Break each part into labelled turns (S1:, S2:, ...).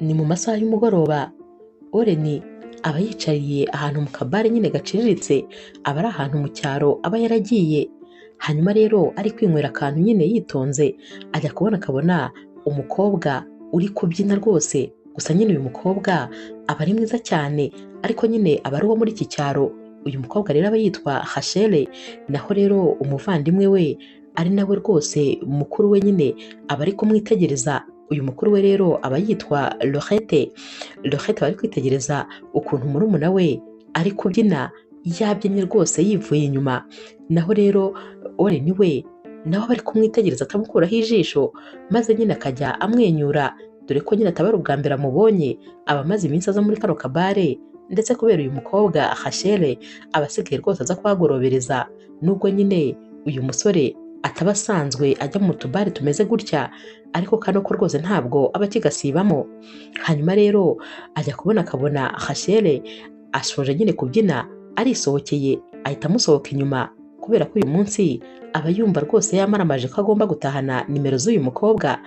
S1: Ni mu masaha y'umugoroba, Oren aba yicariye ahantu mu kabare nyine gaciriritse, aba ari ahantu mu cyaro aba yaragiye. Hanyuma rero ari kwinywera akantu nyine yitonze, ajya kubona akabona umukobwa uri kubyina rwose. Gusa nyine uyu mukobwa aba ari mwiza cyane, ariko nyine aba ari uwo muri iki cyaro. Uyu mukobwa rero aba yitwa Rachel, naho rero umuvandimwe we ari nawe rwose mukuru we nyine aba ari kumwitegereza. Uyu mukuru we rero aba yitwa Laurette. Laurette aba ari kwitegereza ukuntu murumuna we ari kubyina, yabyinnye rwose yivuye inyuma. Naho rero Oren we nawe aba ari kumwitegereza atamukuraho ijisho, maze nyine akajya amwenyura, dore ko nyine ataba ari ubwa mbere amubonye. Aba amaze iminsi aza muri kano kabare, ndetse kubera uyu mukobwa Rachel aba asigaye rwose aza kuhagorobereza. Nubwo nyine uyu musore ataba asanzwe ajya mu tubare tumeze gutya, ariko kano ko rwose ntabwo aba akigasibamo. Hanyuma rero ajya kubona akabona Rachel ashoje nyine kubyina, arisohokeye, ahita amusohoka inyuma, kubera ko uyu munsi aba yumva rwose yamaramaje ko agomba gutahana nimero z'uyu mukobwa.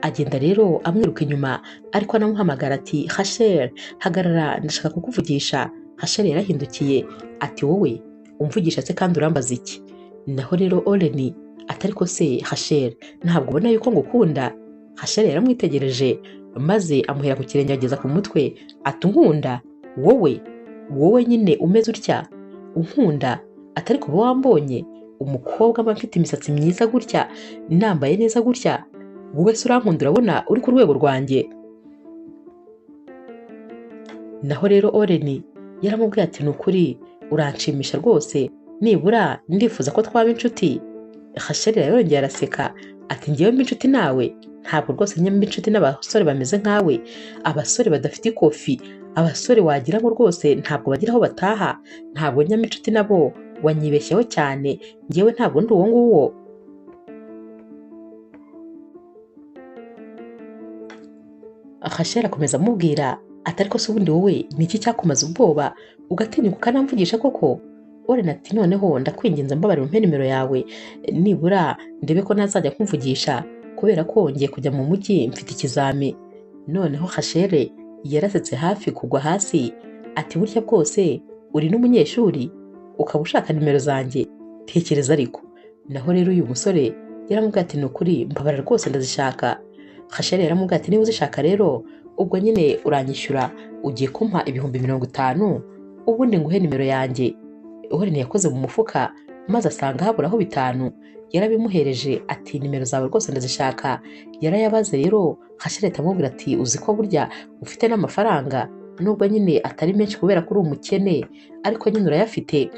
S1: Agenda rero amwiruka inyuma, ariko anamuhamagara ati Rachel, hagarara, ndashaka kukuvugisha. Rachel yarahindukiye ati wowe umvugisha se kandi urambaza iki? Naho rero Oren atari ko se Rachel, ntabwo ubona yuko ngukunda? Rachel yaramwitegereje maze amuhera ku kirenge ageza ku mutwe ati unkunda? Wowe nyine umeze utya unkunda? Atari kuba wambonye umukobwa aba afite imisatsi myiza gutya, nambaye neza gutya, wowe se urankunda? Urabona uri ku rwego rwanjye? Naho rero Oren yaramubwiye ati ni ukuri uranshimisha rwose, nibura ndifuza ko twaba inshuti. Rachel yongera araseka ati ngewe mba inshuti nawe? Ntabwo rwose nyambi inshuti n'abasore bameze nkawe, abasore badafite ikofi, abasore wagira ngo rwose ntabwo bagira aho bataha. Ntabwo nyambi inshuti nabo, wanyibeshyeho cyane, ngewe ntabwo ndi uwo nguwo. Rachel akomeza amubwira ati ariko se ubundi wowe ni iki cyakumaze ubwoba ugatinyuka ukanamvugisha koko? Oren ati noneho ndakwinginze mbabarira umpe nimero yawe, nibura ndebe ko nazajya kumvugisha, kubera ko ngiye kujya mu mujyi mfite ikizami. Noneho Rachel yarasetse hafi kugwa hasi ati burya bwose uri n'umunyeshuri ukaba ushaka nimero zanjye? Tekereza ariko. Naho rero uyu musore yaramubwiye ati ni ukuri mbabarira rwose ndazishaka. Rachel yaramubwiye ati niba uzishaka rero ubwo nyine uranyishyura, ugiye kumpa ibihumbi 50 ubundi nguhe nimero yanjye. Oren yakoze mu mufuka maze asanga haburaho 5. Yarabimuhereje ati nimero zawe rwose ndazishaka. Yarayabaze rero Rachel amubwira ati uzi ko burya ufite n'amafaranga, nubwo nyine atari menshi kubera ko uri umukene, ariko nyine urayafite.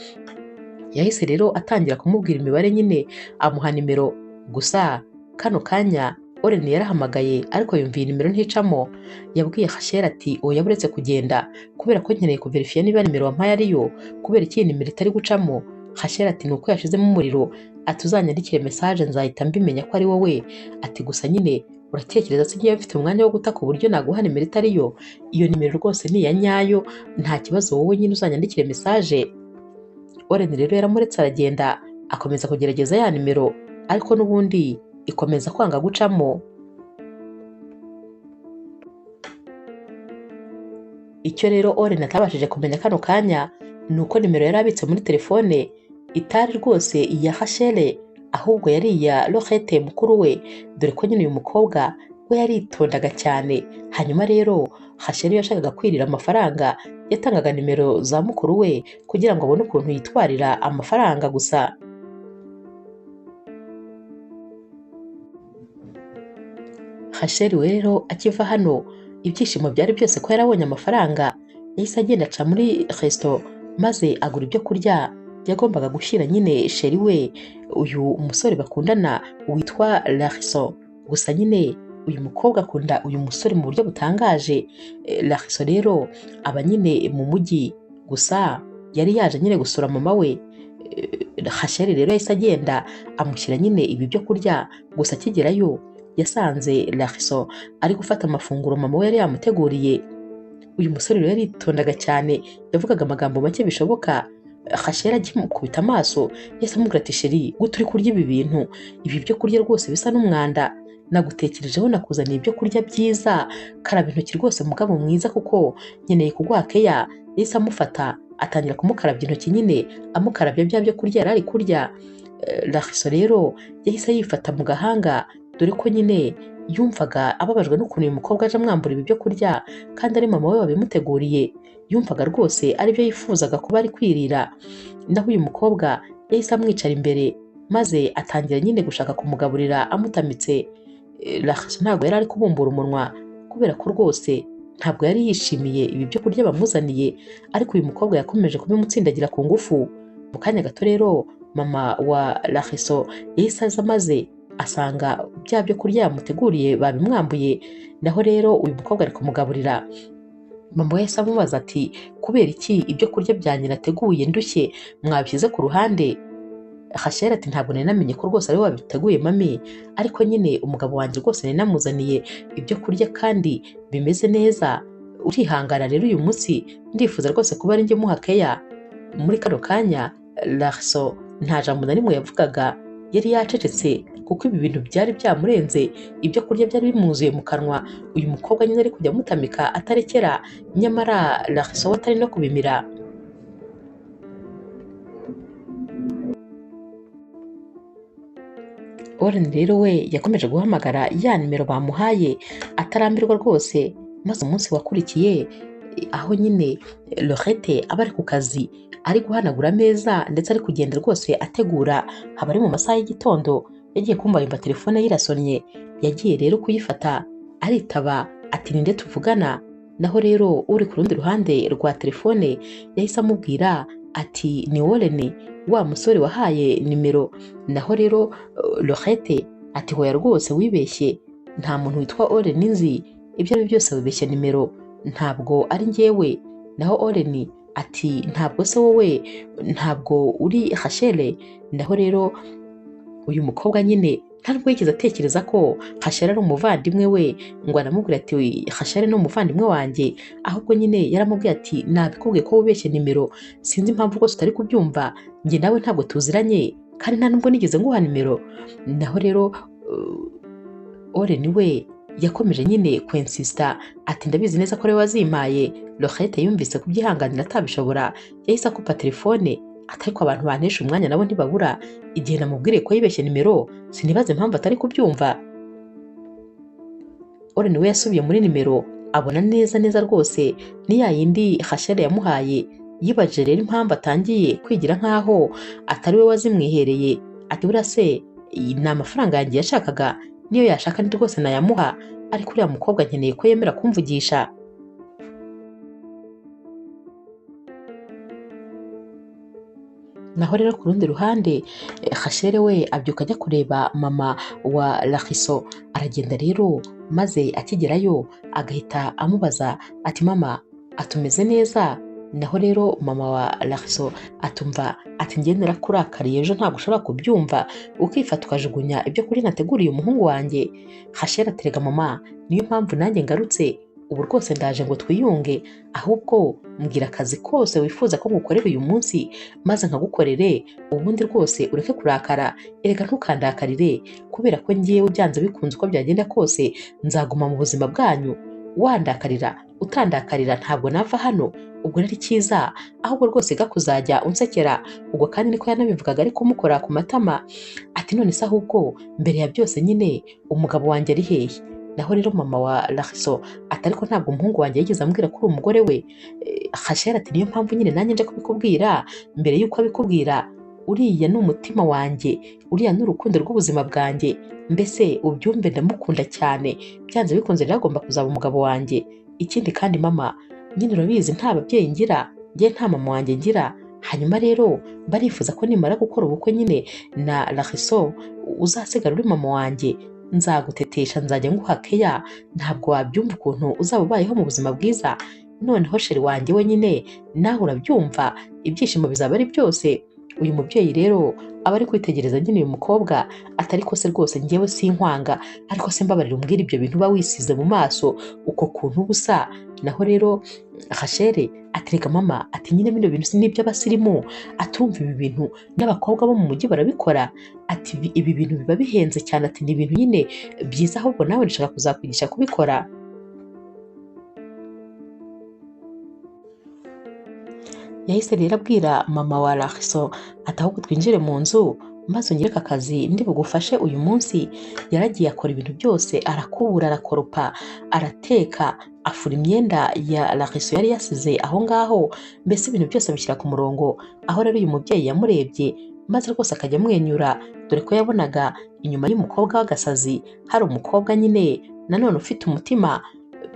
S1: Yahise rero atangira kumubwira imibare, nyine amuha nimero. Gusa kano kanya Oren yarahamagaye ariko yumviye nimero nticamo. Yabwiye Rachel ati oya buretse kugenda, kubera ko nkeneye kuverifiya niba nimero wampaye ariyo, kubera iki nimero itari gucamo. Rachel ati nuko yashizemo umuriro, ati uzanyandikire message nzahita mbimenya ko ari wowe. Ati gusa nyine uratekereza se ngiye mfite umwanya wo guta ku buryo naguha nimero itariyo? Iyo nimero rwose ni iya nyayo, nta kibazo, wowe nyine uzanyandikire message. Oren rero yaramuretse aragenda, akomeza kugerageza ya nimero, ariko n'ubundi ikomeza kwanga gucamo. Icyo rero Oren atabashije kumenya kano kanya ni uko nimero yari abitse muri telefone itari rwose iya Rachel, ahubwo yari iya Laurette mukuru we, dore ko nyine uyu mukobwa we yaritondaga cyane. Hanyuma rero Rachel yashakaga kwirira amafaranga, yatangaga nimero za mukuru we kugira ngo abone ukuntu yitwarira amafaranga gusa. Rachel rero akiva hano ibyishimo byari byose ko yarabonye amafaranga, yahise agenda aca muri resto maze agura ibyo kurya yagombaga gushyira nyine sheri we, uyu musore bakundana witwa Larissa. Gusa nyine uyu mukobwa akunda uyu musore mu buryo butangaje. Larissa rero aba nyine mu mujyi, gusa yari yaje nyine gusura mama we. Rachel rero yahise agenda amushyira nyine ibi byo kurya, gusa akigerayo yasanze Larissa ari gufata amafunguro mama we yari yamuteguriye. Uyu musore rero yaritondaga cyane, yavugaga amagambo make bishoboka. Rachel agimukubita amaso yahise amubwira ati sheri gute uri kurya ibi bintu? Ibi byo kurya rwose bisa n'umwanda. nagutekerejeho nakuzaniye ibyo kurya byiza, karaba intoki rwose mugabo mwiza kuko nkeneye kuguha keya. Yahise amufata atangira kumukarabya intoki nyine amukarabya bya byo kurya yari ari kurya. Lakso rero yahise yifata mu gahanga dore ko nyine yumvaga ababajwe n'ukuntu uyu mukobwa aje amwambura ibi byo kurya kandi ari mama we wabimuteguriye. Yumvaga rwose aribyo yifuzaga kuba ari kwirira. Naho uyu mukobwa yahise amwicara imbere maze atangira nyine gushaka kumugaburira amutamitse. Lakso ntabwo yari ari kubumbura umunwa kubera ko rwose ntabwo yari yishimiye ibi byo kurya bamuzaniye, ariko uyu mukobwa yakomeje kubimutsindagira ku ngufu. Mu kanya gato rero mama wa Lakso yahise aza maze asanga bya byo kurya yamuteguriye babimwambuye. Naho rero uyu mukobwa ari kumugaburira. Mama we yahise amubaza ati kubera iki ibyo kurya byanjye nateguye ndushye mwabishyize ku ruhande? Rachel ati ntabwo nari namenye ko rwose ari we wabiteguye mami, ariko nyine umugabo wanjye rwose nari namuzaniye ibyo kurya kandi bimeze neza. Urihangana rero uyu munsi ndifuza rwose kuba ari njye muha keya. Muri kano kanya Lakso nta jambo na rimwe yavugaga, yari yacecetse kuko ibi bintu byari byamurenze. Ibyo kurya byari bimuzuye mu kanwa, uyu mukobwa nyine ari kujya amutamika atarekera, nyamara Lakso we atari no kubimira. Oren rero we yakomeje guhamagara ya nimero bamuhaye atarambirwa rwose, maze umunsi wakurikiye aho nyine Lorette aba ari ku kazi ari guhanagura ameza ndetse ari kugenda rwose ategura, haba ari mu masaha y'igitondo yagiye kumva yumva telefone ye irasonnye. Yagiye rero kuyifata aritaba ati ninde tuvugana? Naho rero uri ku rundi ruhande rwa telefone yahise amubwira ati ni Oren, wa musore wahaye nimero. Naho rero Lorette ati hoya rwose wibeshye, nta muntu witwa Oren nzi, ibyo ari byose wibeshye nimero, ntabwo ari njyewe. Naho Oren ati ntabwo se wowe ntabwo uri Rachel? Naho rero uyu mukobwa nyine ntabwo yigeze atekereza ko Rachel ari umuvandimwe we, ngo aramubwira ati Rachel ni umuvandimwe wanjye, ahubwo nyine yaramubwiye ati nabikubwiye ko wibeshye nimero, sinzi impamvu rwose utari kubyumva, njye nawe ntabwo tuziranye kandi nta nubwo nigeze nguha nimero. Naho rero Oren we yakomeje nyine kwensista ati ndabizi neza ko ari we wazimpaye. Lorette yumvise kubyihanganira atabishobora yahise akupa telefone. Ariko abantu bantesha umwanya nabo ntibabura, igihe namubwiriye ko yibeshye nimero sinibaze impamvu atari kubyumva. Oren we yasubiye muri nimero abona neza neza rwose ni ya yindi Rachel yamuhaye. Yibajije rero impamvu atangiye kwigira nkaho atari we wazimwihereye. Ati buriya se ni amafaranga yanjye yashakaga, niyo yashaka ndi rwose nayamuha, ariko uriya mukobwa nkeneye ko yemera kumvugisha. Naho rero ku rundi ruhande Rachel we abyuka ajya kureba mama wa Lakso. Aragenda rero maze akigerayo agahita amubaza ati mama atumeze neza? Naho rero mama wa Lakso atumva ati njye narakurakariye ejo ntabwo ushobora kubyumva ukifata ukajugunya ibyo kuri nateguriye umuhungu wanjye. Rachel aterega mama niyo mpamvu nanjye ngarutse, ubu rwose ndaje ngo twiyunge, ahubwo mbwira akazi kose wifuza ko ngukorera uyu munsi maze nkagukorere, ubundi rwose ureke kurakara. Erega ntukandakarire kubera ko ngiyewe byanze bikunze uko byagenda kose nzaguma mu buzima bwanyu. Wandakarira utandakarira ntabwo nava hano, ubwo rero icyiza ahubwo rwose kuzajya unsekera. Ubwo kandi niko yanabivugaga ari kumukora ku matama. Ati none se ahubwo mbere ya byose nyine umugabo wanjye ari hehe? Naho rero mama wa Lakso ati ariko ntabwo umuhungu wanjye yigeze ambwira ko uri umugore we. Rachel ati niyo mpamvu nyine nanjye nje kubikubwira mbere y'uko abikubwira. Uriya ni umutima wanjye, uriya ni urukundo rw'ubuzima bwanjye, mbese ubyumve ndamukunda cyane, byanze bikunze rero agomba kuzaba umugabo wanjye. Ikindi kandi mama nyine urabizi nta babyeyi ngira, njye nta mama wanjye ngira. Hanyuma rero barifuza ko nimara gukora ubukwe nyine na Lakso uzasigara uri mama wanjye, nzagutetesha nzajya nguha keya, ntabwo wabyumva ukuntu uzaba ubayeho mu buzima bwiza. Noneho sheri wanjye we nyine nawe urabyumva, ibyishimo bizaba ari byose. uyu mubyeyi rero aba ari kwitegereza nyine uyu mukobwa ati ariko se rwose njyewe sinkwanga, ariko se mbabarira umbwire ibyo bintu uba wisize mu maso uko kuntu uba usa. Naho rero Rachel ati reka mama, ati nyine bino bintu si n'iby'abasirimu, atumva ibi bintu n'abakobwa bo mu mujyi barabikora, ati ibi bintu biba bihenze cyane, ati ni ibintu nyine byiza, ahubwo nawe ndashaka kuzakwigisha kubikora. Yahise rero abwira mama wa Rachel ati ahubwo twinjire mu nzu maze unyereke akazi ndi bugufashe uyu munsi. Yaragiye akora ibintu byose, arakubura, arakoropa, arateka, afura imyenda ya Rachel yari yasize aho ngaho, mbese ibintu byose abishyira ku murongo. Aho rero uyu mubyeyi yamurebye maze rwose akajya amwenyura, dore ko yabonaga inyuma y'umukobwa w'agasazi hari umukobwa nyine nanone ufite umutima.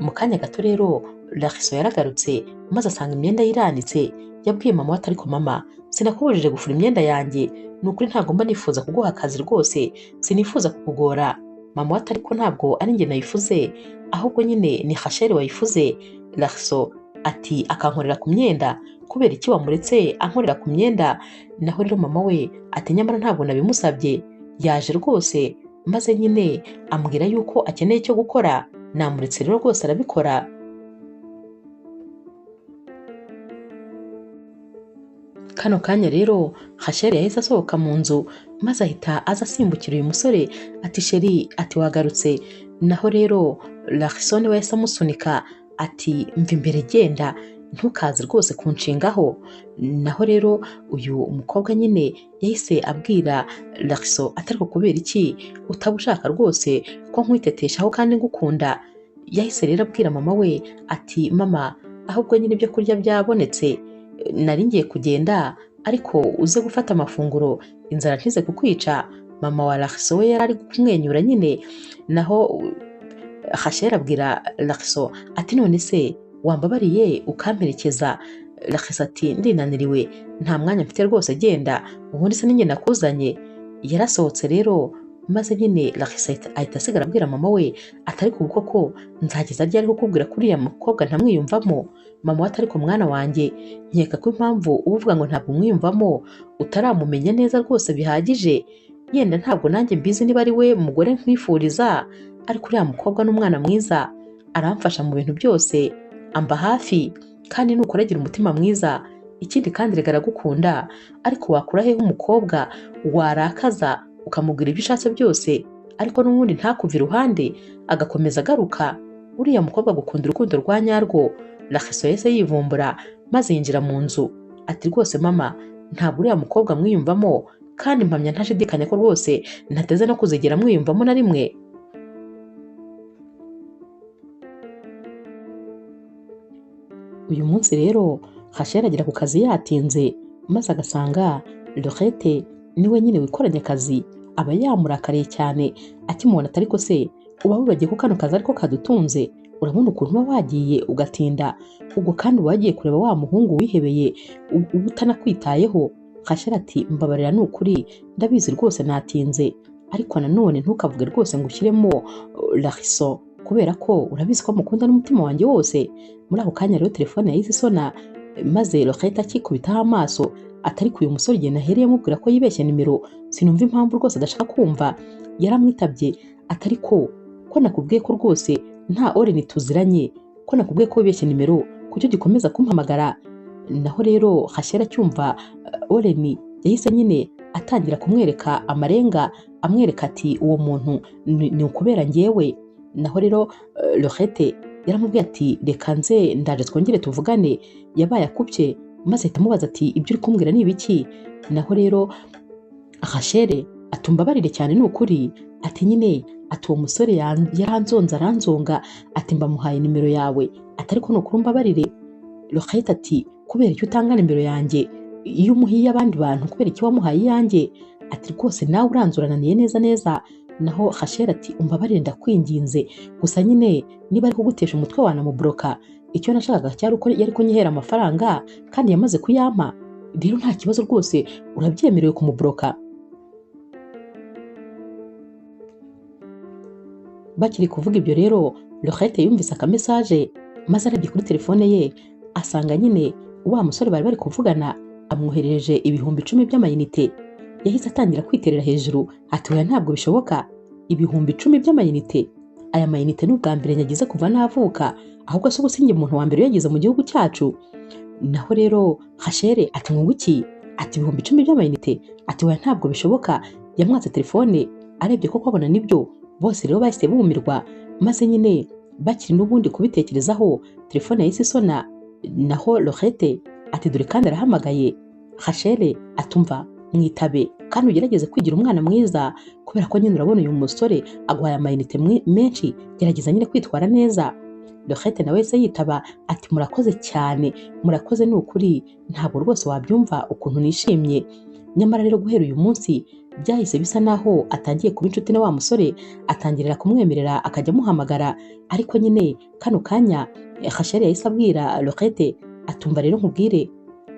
S1: Mu kanya gato rero Rachel yaragarutse maze asanga imyenda yiranitse. Yabwiye mama we ati ariko mama, sinakubujije gufura imyenda yanjye, ni ukuri ntabwo mba nifuza kuguha akazi rwose, sinifuza kukugora. Mama we ati ariko ntabwo ari njye nayifuze, ahubwo nyine ni Rachel wayifuze. Rachel ati akankorera ku myenda, kubera iki wamuretse ankorera ku myenda? Naho rero mama we ati nyamara ntabwo nabimusabye, yaje rwose maze nyine ambwira yuko akeneye icyo gukora, namuretse rero rwose arabikora. Kano kanya rero Rachel yahise asohoka mu nzu maze ahita aza asimbukira uyu musore ati sheri, ati wagarutse. Naho rero Rachel we yahise amusunika ati mva imbere genda, ntukaze rwose kunshingaho. Naho rero uyu mukobwa nyine yahise abwira Rachel ati ariko kubera iki utaba ushaka rwose ko nkwiteteshaho kandi ngukunda? Yahise rero abwira mama we ati mama, ahubwo nyine ibyo kurya byabonetse, nari ngiye kugenda ariko uze gufata amafunguro, inzara ntize kukwica. Mama wa Rachel we yari ari kumwenyura nyine. Naho Rachel abwira Rachel ati none se wambabariye ukamperekeza? Rachel ati ndinaniriwe, nta mwanya mfite rwose, genda, ubundi se ninjye nakuzanye. Yarasohotse rero maze nyine Rachel ahita asigara abwira mama we ati ariko ubu koko nzageza ryari kukubwira ko uriya mukobwa ntamwiyumvamo? Mama we ati ariko mwana wanjye, nkeka ko impamvu uba uvuga ngo ntabwo umwiyumvamo utaramumenya neza rwose bihagije. Yenda ntabwo nanjye mbizi niba ari we mugore nkwifuriza, ariko uriya mukobwa n'umwana mwiza, aramfasha mu bintu byose, amba hafi, kandi nukora agira umutima mwiza. Ikindi kandi rega aragukunda, ariko wakura hehe umukobwa warakaza ukamubwira ibyo ushatse byose ariko n'ubundi ntakuve iruhande agakomeza agaruka? Uriya mukobwa agukunda urukundo rwa nyarwo. Rachel yahise yivumbura maze yinjira mu nzu ati rwose mama, ntabwo uriya mukobwa mwiyumvamo, kandi mpamya ntashidikanya ko rwose ntateze no kuzigera mwiyumvamo na rimwe. Uyu munsi rero Rachel agera ku kazi yatinze maze agasanga Lorette niwe nyine wikoranye akazi. Aba yamurakariye cyane akimubona ati ariko se uba wibagiye ko kano kazi ariko kadutunze? Urabona ukuntu uba wagiye ugatinda, ubwo kandi uba wagiye kureba wa muhungu wihebeye uba utanakwitayeho. Rachel ati mbabarira, ni ukuri ndabizi rwose natinze, ariko nanone ntukavuge rwose ngo ushyiremo Rachel, kubera ko urabizi ko mukunda n'umutima wanjye wose. Muri ako kanya rero telefone yahise isona maze Lorette akikubitaho amaso ati ariko uyu musore igihe nahereye mubwira ko yibeshye nimero, sinumva impamvu rwose adashaka kumva. Yaramwitabye ati ariko ko nakubwiye ko rwose nta Oren tuziranye, ko nakubwiye ko wibeshye nimero, kucyo gikomeza kumpamagara? Naho rero Rachel acyumva Oren yahise nyine atangira kumwereka amarenga, amwereka ati uwo muntu ni ukubera njyewe. Naho rero Lorette yaramubwiye ati reka nze ndaje twongere tuvugane. Yabaye akubye maze ahita amubaza ati ibyo uri kumbwira ni ibiki? Naho rero Rachel atumbabarire cyane, ni ukuri, ati nyine ati uwo musore yaranzonze aranzonga, ati mbamuhaye nimero yawe, ati ariko ni ukuri umbabarire. Lorette ati kubera icyo utanga nimero yanjye iyo umuhiye abandi bantu, kubera iki wamuhaye iyanjye? Ati rwose nawe uranzurananiye neza neza. Naho Rachel ati umbabarire ndakwinginze, gusa nyine niba ari kugutesha umutwe wanamubloka. Icyo nashakaga cyari uko yari kunyihera amafaranga kandi yamaze kuyampa, rero nta kibazo rwose urabyemerewe kumubloka. Bakiri kuvuga ibyo rero Lorette yumvise akamesaje maze arebye kuri telefone ye asanga nyine wa musore bari kuvugana amwoherereje ibihumbi 10 by'amayinite. Yahise atangira kwiterera hejuru ati oya ntabwo bishoboka, ibihumbi 10 by'amayinite, aya mayinite ni ubwa mbere nyagize kuva navuka, ahubwo se ubu sinjye umuntu wa mbere yageze mu gihugu cyacu. Naho rero Rachel ati ngo iki, ati ibihumbi 10 by'amayinite, ati oya ntabwo bishoboka. Yamwatse telefone, arebye ko abona nibyo, bose rero bahise bumirwa, maze nyine bakiri n'ubundi kubitekerezaho, telefone yahise isona. Naho Lorette ati dore kandi arahamagaye. Rachel atumva mwitabe kandi ugerageze kwigira umwana mwiza, kubera ko nyine urabona uyu musore agwaye amayinite menshi, gerageza nyine kwitwara neza. Lorette nawe se yitaba ati murakoze cyane, murakoze ni ukuri, ntabwo rwose wabyumva ukuntu nishimye. Nyamara rero guhera uyu munsi byahise bisa naho atangiye kuba inshuti na wa musore, atangirira kumwemerera akajya amuhamagara. Ariko nyine kano kanya Rachel yahise abwira Lorette atumva rero nkubwire,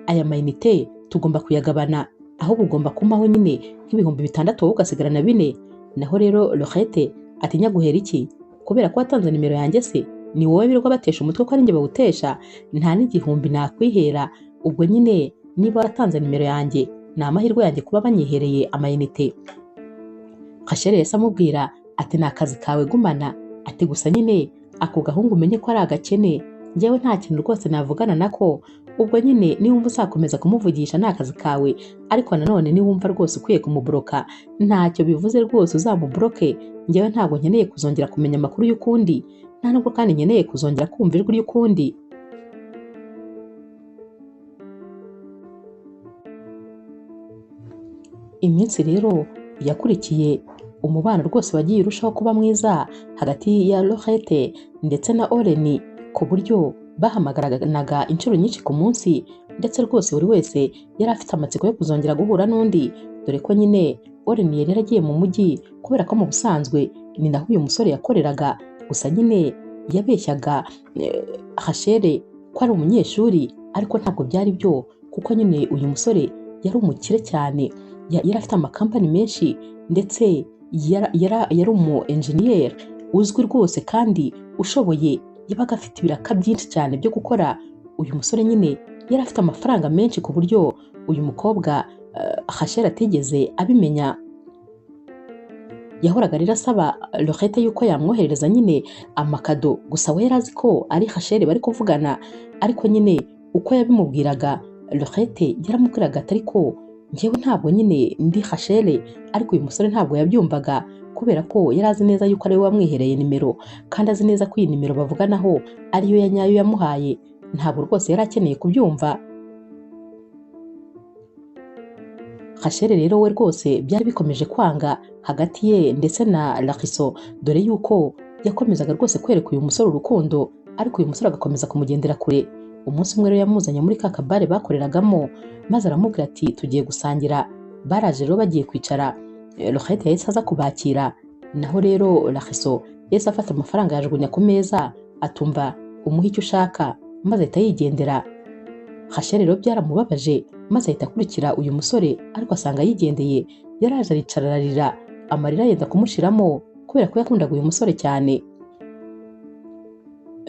S1: aya mayinite tugomba kuyagabana, ahubwo ugomba kumpaho nyine nk'ibihumbi 6 wowe ugasigarana 4. Naho rero Lorette atinya guhera iki, kubera ko watanze nimero yanjye se ni wowe birirwa batesha umutwe ko ari njye bawutesha, nta n'igihumbi nakwihera. Ubwo nyine niba waratanze nimero yanjye ni amahirwe yanjye kuba banyihereye amayinite. Rachel yahise amubwira ati ni akazi kawe gumana, ati gusa nyine ako gahungu umenye ko ari agakene, njyewe nta kintu rwose navugana nako. Ubwo nyine niwumva uzakomeza kumuvugisha ni akazi kawe, ariko nanone niwumva rwose ukwiye kumubloka ntacyo bivuze rwose uzamubloke. Njyewe ntabwo nkeneye kuzongera kumenya amakuru y'ukundi, nta nubwo kandi nkeneye kuzongera kumva ijwi ry'ukundi. Iminsi rero yakurikiye, umubano rwose wagiye urushaho kuba mwiza hagati ya Lorette ndetse na Oren, ku buryo bahamagaranaga inshuro nyinshi ku munsi, ndetse rwose buri wese yari afite amatsiko yo kuzongera guhura n'undi, dore ko nyine Oren yari yaragiye mu mujyi, kubera ko mu busanzwe ni naho uyu musore yakoreraga. Gusa nyine yabeshyaga Rachel ko ari umunyeshuri, ariko ntabwo byari byo, kuko nyine uyu musore yari umukire cyane, yari afite amakampani menshi, ndetse yari umu engineer uzwi rwose kandi ushoboye, yabaga afite ibiraka byinshi cyane byo gukora. Uyu musore nyine yari afite amafaranga menshi ku buryo uyu mukobwa Rachel atigeze abimenya. Yahoraga rero asaba Lorette yuko yamwoherereza nyine amakado, gusa we yari azi ko ari Rachel bari kuvugana. Ariko nyine uko yabimubwiraga Lorette yaramubwiraga ati ariko njyewe ntabwo nyine ndi Rachel, ariko uyu musore ntabwo yabyumvaga, kubera ko yari azi neza yuko ari we wamwihereye nimero, kandi azi neza ko iyi nimero bavuganaho ariyo ya nyayo yamuhaye. Ntabwo rwose yari akeneye kubyumva. Rachel rero we rwose byari bikomeje kwanga hagati ye ndetse na Lariso, dore yuko yakomezaga rwose kwereka uyu musore urukundo, ariko uyu musore agakomeza kumugendera kure. Umunsi umwe rero yamuzanye muri ka kabare bakoreragamo, maze aramubwira ati tugiye gusangira. Baraje rero bagiye kwicara, Lorette yahise aza kubakira. Naho rero Lariso yahise afata amafaranga yajugunya ku meza, atumva umuha icyo ushaka, maze ahita yigendera. Rachel rero byaramubabaje, maze ahita akurikira uyu musore, ariko asanga yigendeye. Yaraje aricara ararira, amarira yenda kumushiramo, kubera ko yakundaga uyu musore cyane.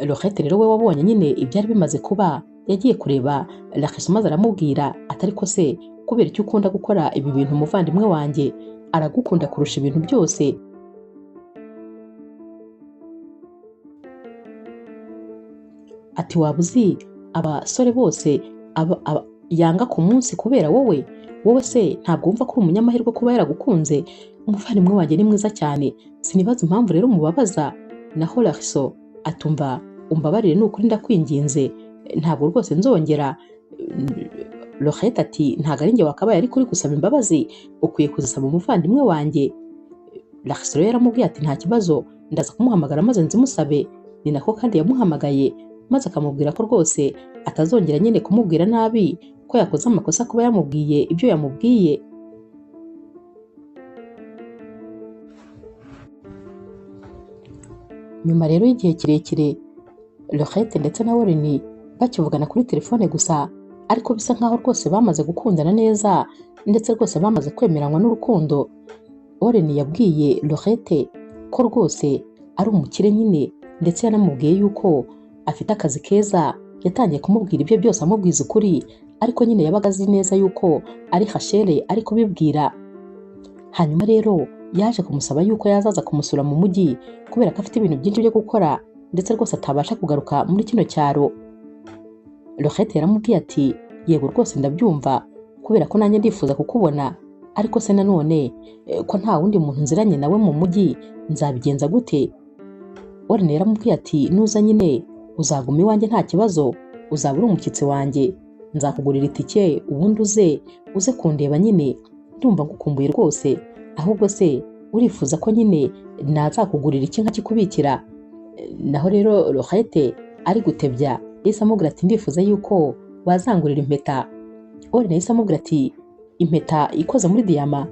S1: Lorette rero we wabonye nyine ibyari bimaze kuba, yagiye kureba Lariso maze aramubwira ati ariko se kubera icyo ukunda gukora ibi bintu umuvandimwe wanjye aragukunda kurusha ibintu byose. Ati waba uzi abasore bose yanga ku munsi kubera wowe se ntabwo wumva ko uri umunyamahirwe kuba yaragukunze? Umuvandimwe wanjye ni mwiza cyane, sinibaza impamvu rero umubabaza. Naho Lariso atumva umbabarire ni ukuri ndakwinginze, ntabwo rwose nzongera. Lorette ati ntabwo ari njye wakabaye ariko uri gusaba imbabazi, ukwiye kuzisaba umuvandimwe wanjye. Lariso yaramubwiye ati nta kibazo, ndaza kumuhamagara maze nzimusabe. Ni nako kandi yamuhamagaye, maze akamubwira ko rwose atazongera nyine kumubwira nabi, ko yakoze amakosa kuba yamubwiye ibyo yamubwiye. Nyuma rero y'igihe kirekire Lorette ndetse na Oren bakivugana kuri telefone gusa, ariko bisa nkaho rwose bamaze gukundana neza, ndetse rwose bamaze kwemeranywa n'urukundo. Oren yabwiye Lorette ko rwose ari umukire nyine, ndetse yanamubwiye yuko afite akazi keza. Yatangiye kumubwira ibyo byose amubwiza ukuri, ariko nyine yabaga azi neza yuko ari Rachel ari kubibwira. Hanyuma rero yaje kumusaba yuko yazaza kumusura mu mujyi kubera ko afite ibintu byinshi byo gukora ndetse rwose atabasha kugaruka muri kino cyaro. Rohette yaramubwiye ati yego rwose ndabyumva kubera ko nanjye ndifuza kukubona, ariko se nanone ko nta wundi muntu nziranye nawe mu mujyi nzabigenza gute? Oren yaramubwiye ati nuza nyine uzaguma iwanjye nta kibazo, uzaba uri umushyitsi wanjye, nzakugurira itike ubundi uze kundeba nyine, ndumva ngukumbuye rwose, ahubwo se urifuza ko nyine nazakugurira iki nkakikubikira? Naho rero Rohette ari gutebya yahise amubwira ati ndifuza yuko wazangurira impeta. Oren yahise amubwira ati impeta ikoze muri diyama?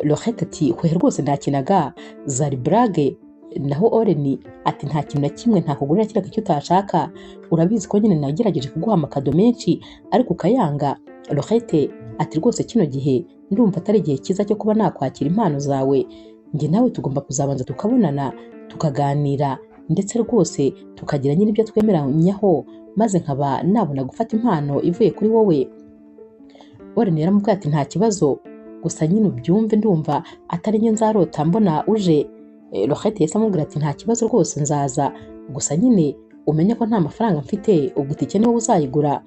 S1: Rohette ati hwe rwose ntakinaga, zari brage. Naho Oren ati nta kintu na kimwe ntakugurira kiraga icyo utashaka, urabizi ko nyine nagerageje kuguha amakado menshi ariko ukayanga. Rohette ati rwose kino gihe ndumva atari igihe cyiza cyo kuba nakwakira impano zawe, njye nawe tugomba kuzabanza tukabonana tukaganira ndetse rwose tukagira nyine ibyo twemeranyaho, maze nkaba nabona gufata impano ivuye kuri wowe. Oren yaramubwiye ati nta kibazo, gusa nyine ubyumve ndumva atari njye nzarota mbona uje. Rohette yahise amubwira ati nta kibazo rwose nzaza, gusa nyine umenye ko nta mafaranga mfite, ubwo itike niwe uzayigura.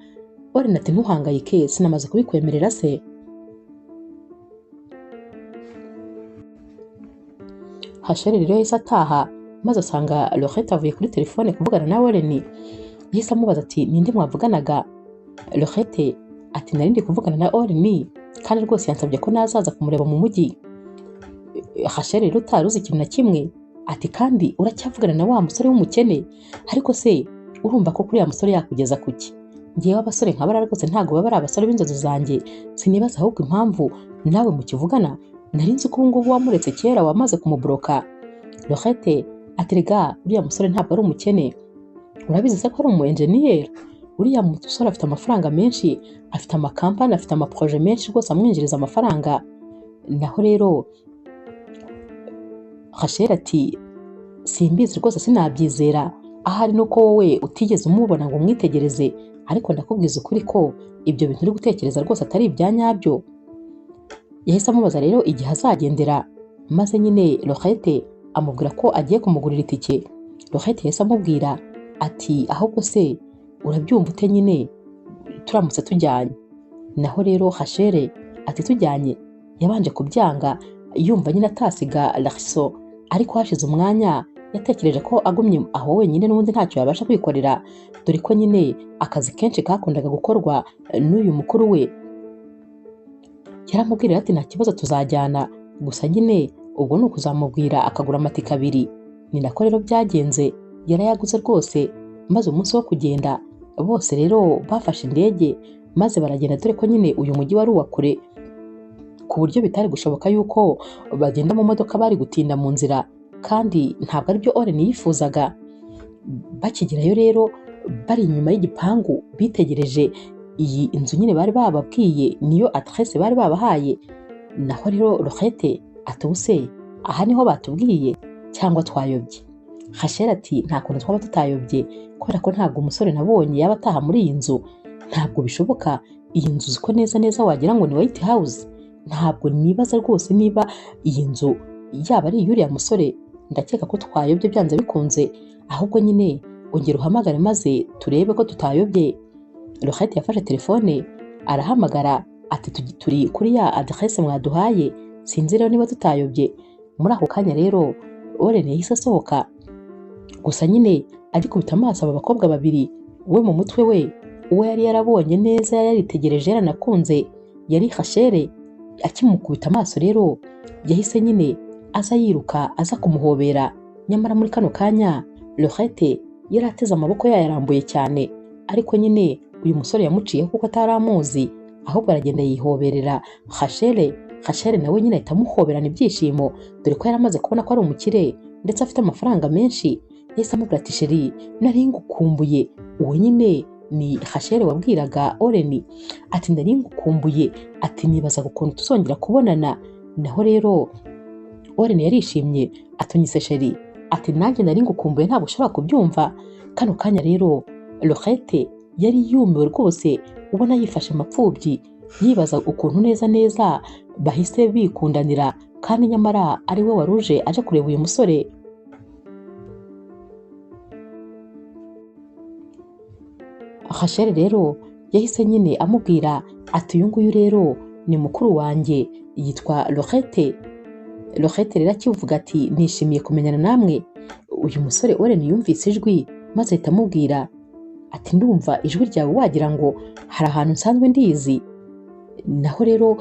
S1: Oren ati ntuhangayike, sinamaze kubikwemerera se. Rachel rero yahise ataha maze asanga Rohette avuye kuri telefone kuvugana na Oren. Yahise amubaza ati ninde mwavuganaga? Rohette ati nari ndi kuvugana na Oren kandi rwose yansabye ko nazaza kumureba mu mujyi. Rachel rero utari uzi ikintu na kimwe ati kandi uracyavugana na wa musore w'umukene? Ariko se urumva ko kuri ya musore yakugeza kuki? Ngewe abasore nk'abara rwose ntago baba ari abasore b'inzozi zanjye, sinibaza ahubwo impamvu nawe mukivugana, nari nzi ko ubu ngubu wamuretse kera wamaze kumubloka. Rohette ati rega uriya musore ntabwo ari umukene, urabizi se ko ari umu engineer? Uriya musore afite amafaranga menshi, afite amakampani, afite amaproje menshi rwose amwinjiriza amafaranga. Naho rero Rachel ati simbizi rwose sinabyizera, ahari nuko wowe utigeze umubona ngo umwitegereze, ariko ndakubwiza ukuri ko ibyo bintu uri gutekereza rwose atari ibya nyabyo. Yahise amubaza rero igihe azagendera, maze nyine Rohette amubwira ko agiye kumugurira itike. Rohette yahise amubwira ati ahubwo se urabyumva ute nyine turamutse tujyanye? Naho rero Rachel ati tujyanye? Yabanje kubyanga yumva nyine atasiga Larso, ariko hashize umwanya yatekereje ko agumye aho wenyine n'ubundi ntacyo yabasha kwikorera, dore ko nyine akazi kenshi kakundaga gukorwa n'uyu mukuru we. Yaramubwira ati nta kibazo tuzajyana, gusa nyine ubwo ni ukuzamubwira akagura amatike abiri. Ni nako rero byagenze, yarayaguze rwose, maze umunsi wo kugenda bose rero bafashe indege maze baragenda, dore ko nyine uyu mujyi wari uwa kure ku buryo bitari gushoboka yuko bagenda mu modoka, bari gutinda mu nzira kandi ntabwo aribyo Oren yifuzaga. Bakigerayo rero bari inyuma y'igipangu bitegereje iyi inzu nyine bari bababwiye, niyo adresse bari babahaye. Naho rero Rohette ati ubuse aha niho batubwiye cyangwa twayobye? Rachel ati nta kuntu twaba tutayobye kubera ko ntabwo umusore nabonye yaba ataha muri iyi nzu, ntabwo bishoboka. Iyi nzu ziko neza neza wagira ngo ni White House. Ntabwo nibaza rwose niba iyi nzu yaba ari iy'uriya musore, ndakeka ko twayobye byanze bikunze, ahubwo nyine ongera uhamagare maze turebe ko tutayobye. Rohette yafashe telefone arahamagara ati turi kuri ya adresse mwaduhaye, sinzi rero niba tutayobye. Muri ako kanya rero Oren yahise asohoka, gusa nyine agikubita amaso aba bakobwa babiri, we mu mutwe we uwo yari yarabonye neza yaritegereje yaranakunze yari Rachel. Akimukubita amaso rero yahise nyine aza yiruka aza kumuhobera, nyamara muri kano kanya Rohette yari ateze amaboko yayarambuye cyane, ariko nyine uyu musore yamuciye kuko ataramuzi, ahubwo aragenda yihoberera Rachel. Rachel nawe nyine ahita amuhoberana ibyishimo, dore ko yari amaze kubona ko ari umukire ndetse afite amafaranga menshi. Yahise amubwira ati sheri nari ngukumbuye. Uwo nyine ni Rachel wabwiraga Oren ati nari ngukumbuye, ati nibazaga ukuntu tuzongera kubonana. Naho rero Oren yarishimye atunyise sheri, ati nanjye nari ngukumbuye ntabwo ushobora kubyumva. Kano kanya rero Rohette yari yumiwe rwose ubona yifashe amapfubyi yibaza ukuntu neza neza bahise bikundanira kandi nyamara ari we waruje aje kureba uyu musore. Rachel rero yahise nyine amubwira ati uyu nguyu rero ni mukuru wanjye yitwa Laurette. Laurette rero akivuga ati nishimiye kumenyana namwe. Uyu musore Oren yumvise ijwi maze ahita amubwira ati ndumva ijwi ryawe wagira ngo hari ahantu nsanzwe ndizi. Naho rero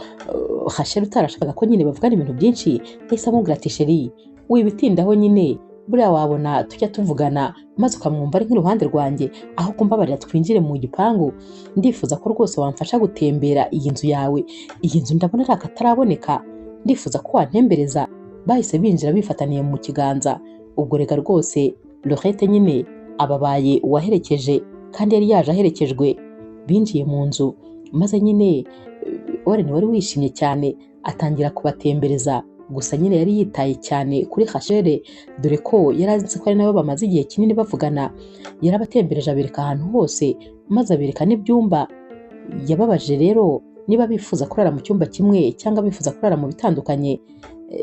S1: Rachel utarashakaga ko nyine bavugana ibintu byinshi yahise amubwira ati sheri wibitindaho nyine buriya wabona tujya tuvugana maze ukamwumva ari nk'iruhande rwanjye aho kumbabarira twinjire mu gipangu. Ndifuza ko rwose wamfasha gutembera iyi nzu yawe. Iyi nzu ndabona ari akataraboneka, ndifuza ko wantembereza. Bahise binjira bifataniye mu kiganza. Ubwo rega rwose Laurette nyine ababaye uwaherekeje kandi yari yaje aherekejwe. Binjiye mu nzu maze nyine Oren wari wishimye cyane atangira kubatembereza. Gusa nyine yari yitaye cyane kuri Rachel dore ko yari azi ko ari nabo bamaze igihe kinini bavugana. Yarabatembereje abereka ahantu hose maze abereka n'ibyumba. Yababajije rero niba bifuza kurara mu cyumba kimwe cyangwa bifuza kurara mu bitandukanye.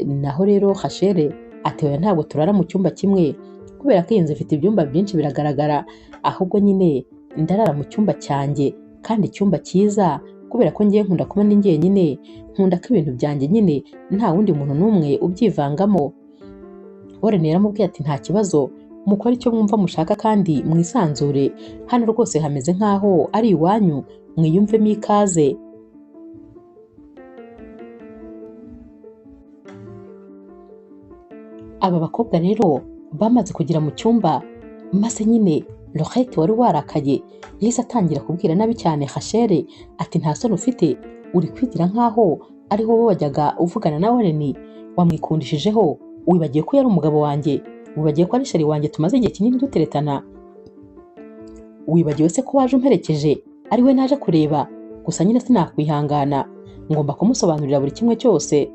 S1: Naho rero Rachel ati oya ntabwo turara mu cyumba kimwe kubera ko iyi nzu ifite ibyumba byinshi biragaragara, ahubwo nyine ndarara mu cyumba cyanjye kandi icyumba cyiza kubera ko ngiye nkunda kuba ndi njyenyine, nkunda ko ibintu byanjye nyine nta wundi muntu n'umwe ubyivangamo. Oren yaramubwiye ati nta kibazo mukora icyo mwumva mushaka kandi mwisanzure, hano rwose hameze nk'aho ari iwanyu, mwiyumvemo ikaze. Aba bakobwa rero bamaze kugera mu cyumba maze nyine Laurette wari warakaye yahise atangira kubwira nabi cyane Rachel ati nta soni ufite, uri kwigira nk'aho ari wowe wajyaga uvugana na Oren, wamwikundishijeho, wibagiye ko yari umugabo wanjye, wibagiye ko ari sheri wanjye tumaze igihe kinini duteretana, wibagiwe se ko waje umperekeje ari we naje kureba. Gusa nyine sinakwihangana, ngomba kumusobanurira buri kimwe cyose.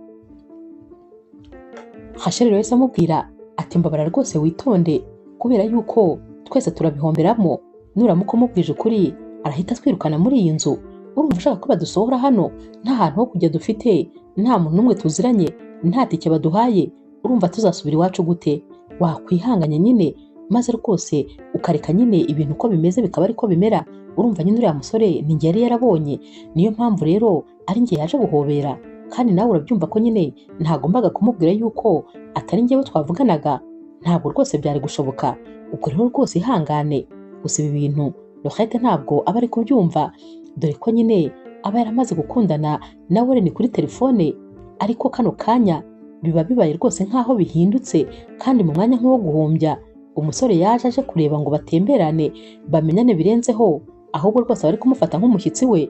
S1: Rachel rero amubwira ati mbabara rwose witonde kubera yuko twese turabihomberamo, nuramuka umubwije ukuri arahita twirukana muri iyi nzu. Urumva ushaka ko badusohora hano nta hantu ho kujya dufite, nta muntu n'umwe tuziranye, nta tike baduhaye, urumva tuzasubira iwacu gute? Wakwihanganye nyine maze rwose ukareka nyine ibintu uko bimeze bikaba ariko bimera. Urumva nyine uriya musore ni njye yari yarabonye, niyo mpamvu rero ari njye yaje guhobera, kandi nawe urabyumva ko nyine ntagombaga kumubwira yuko atari njyewe twavuganaga. Ntabwo rwose byari gushoboka. Ubwo rero rwose ihangane. Gusa ibi bintu Laurette ntabwo aba ari kubyumva dore ko nyine aba yaramaze gukundana na Oren kuri telefone, ariko kano kanya biba bibaye rwose nk'aho bihindutse kandi mu mwanya nk'uwo guhumbya umusore yaje aje kureba ngo batemberane bamenyane birenzeho, ahubwo rwose bari kumufata nk'umushyitsi we.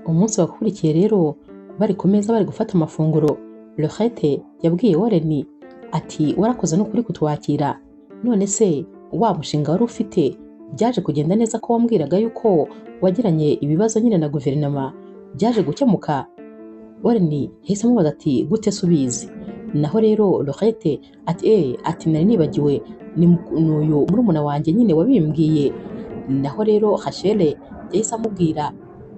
S1: Umunsi wakurikiye rero bari ku meza bari gufata amafunguro, Laurette yabwiye Oren ati warakoze n'ukuri kutwakira, none se wa mushinga wari ufite byaje kugenda neza ko wambwiraga yuko wagiranye ibibazo nyine na guverinoma byaje gukemuka? Oren yahise amubaza ati gute se ubizi? Naho rero Laurette ati nari nibagiwe ni uyu murumuna wanjye nyine wabimbwiye. Naho rero Rachel yahise amubwira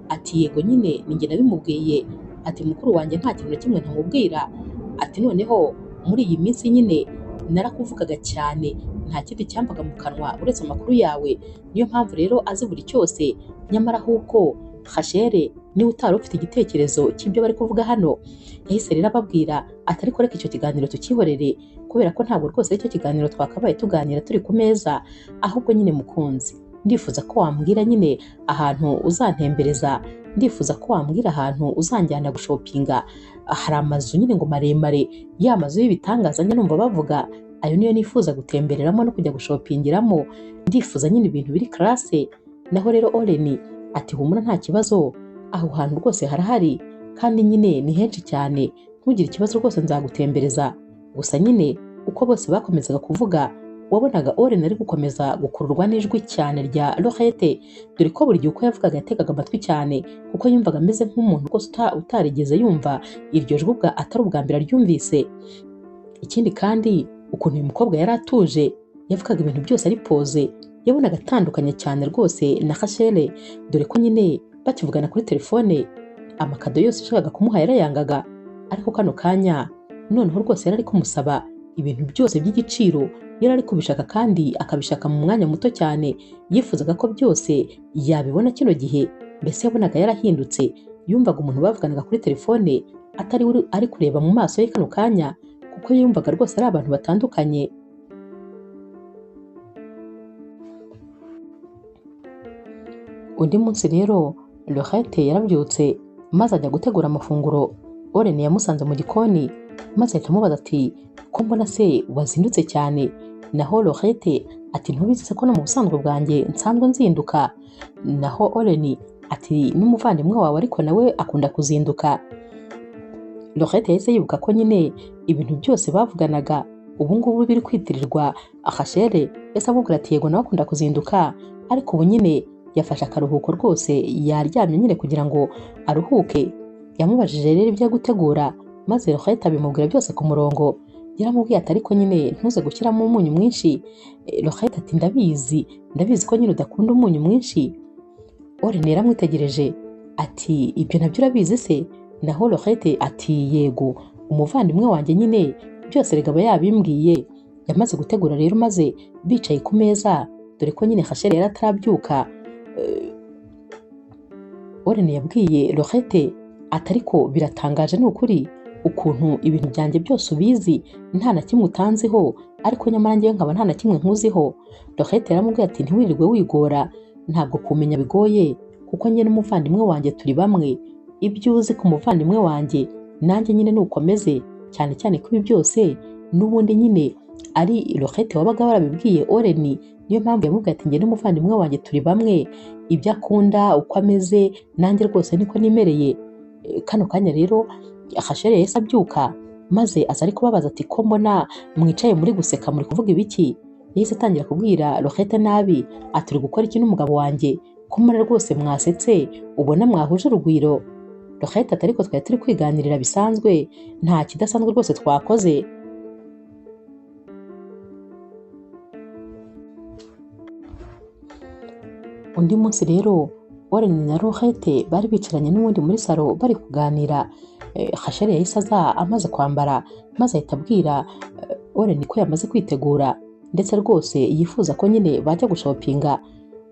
S1: ati yego nyine ni njye nabimubwiye, ati mukuru wanjye nta kintu na kimwe ntamubwira, ati noneho muri iyi minsi nyine narakuvugaga cyane nta kindi cyambaga mu kanwa uretse amakuru yawe, niyo mpamvu rero azi buri cyose. Nyamara ahubwo Rachel niwe utari ufite igitekerezo cy'ibyo bari kuvuga hano. Yahise rero ababwira ati ariko reka icyo kiganiro tukihorere kubera ko ntabwo rwose aricyo kiganiro twakabaye tuganira turi ku meza, ahubwo nyine mukunzi ndifuza ko wambwira nyine ahantu uzantembereza, ndifuza ko wambwira ahantu uzanjyana gushopinga. Hari amazu nyine ngo maremare, ya mazu y'ibitangaza njya numva bavuga, ayo niyo nifuza gutembereramo no kujya gushopingiramo, ndifuza nyine ibintu biri classe. Naho rero Oren ati humura nta kibazo, aho hantu rwose harahari kandi nyine ni henshi cyane, ntugire ikibazo rwose nzagutembereza. Gusa nyine uko bose bakomezaga kuvuga wabonaga Oren ari gukomeza gukururwa n'ijwi cyane rya Laurette, dore ko buri gihe uko yavugaga yategaga amatwi cyane kuko yumvaga ameze nk'umuntu rwose utarigeze yumva iryo jwi atari ubwa mbere aryumvise. Ikindi kandi ukuntu uyu mukobwa yari atuje, yavugaga ibintu byose ari poze, yabonaga atandukanye cyane rwose na Rachel, dore ko nyine bakivugana kuri telefone amakado yose yashakaga kumuha yarayangaga, ariko kano kanya noneho rwose yari ari kumusaba ibintu byose by'igiciro, yari ari kubishaka kandi akabishaka mu mwanya muto cyane, yifuzaga ko byose yabibona kino gihe. Mbese yabonaga yarahindutse, yumvaga umuntu bavuganaga kuri telefone atari ari kureba mu maso ye kano kanya, kuko yumvaga rwose ari abantu batandukanye. Undi munsi rero Laurette yarabyutse maze ajya gutegura amafunguro. Oren yamusanze mu gikoni maze ahita amubaza ati ko mbona se wazindutse cyane? Naho Laurette ati ntubizi se ko no mu busanzwe bwanjye nsanzwe nzinduka? Naho Oren ati n'umuvandimwe wawe ariko nawe akunda kuzinduka. Laurette yahise yibuka ko nyine ibintu byose bavuganaga ubu ngubu biri kwitirirwa Rachel, ese amubwira ati yego nawe akunda kuzinduka, ariko ubu nyine yafashe akaruhuko rwose, yaryamye nyine kugira ngo aruhuke. Yamubajije rero ibyo gutegura maze Laurette abimubwira byose ku murongo. Yaramubwiye ati ariko nyine ntuze gushyiramo umunyu mwinshi. Laurette ati ndabizi ko nyine udakunda umunyu mwinshi. Oren yaramwitegereje ati ibyo nabyo urabizi se? Naho Laurette ati yego, umuvandimwe wanjye nyine byose regaba yabimbwiye. Yamaze gutegura rero maze bicaye ku meza, dore ko nyine Rachel yari atarabyuka. Oren yabwiye Laurette ati ariko biratangaje ni ukuri ukuntu ibintu byanjye byose ubizi nta na kimwe utanziho, ariko nyamara njyewe nkaba nta na kimwe nkuziho. Laurette yaramubwiye ati ntiwirirwe wigora, ntabwo kumenya bigoye kuko njye n'umuvandimwe wanjye turi bamwe. Ibyo uzi ku muvandimwe wanjye nanjye nyine nukomeze, cyane cyane ko ibi byose n'ubundi nyine ari Laurette wabaga warabibwiye Oren. Niyo mpamvu yamubwiye ati njye n'umuvandimwe wanjye turi bamwe, ibyo akunda uko ameze nanjye rwose niko nimereye. Kano kanya rero Rachel yahise abyuka maze aza ari kubabaza ati ko mbona mwicaye muri guseka muri kuvuga ibiki? Yahise atangira kubwira Laurette nabi ati uri gukora iki n'umugabo wanjye? Ko mbona rwose mwasetse ubona mwahuje urugwiro. Laurette ati ariko twari turi kwiganirira bisanzwe, nta kidasanzwe rwose twakoze. Undi munsi rero Oren na Laurette bari bicaranye n'ubundi muri salo bari kuganira. Rachel yahise aza amaze kwambara maze ahita abwira Oren ko yamaze kwitegura ndetse rwose yifuza ko nyine bajya gushopinga.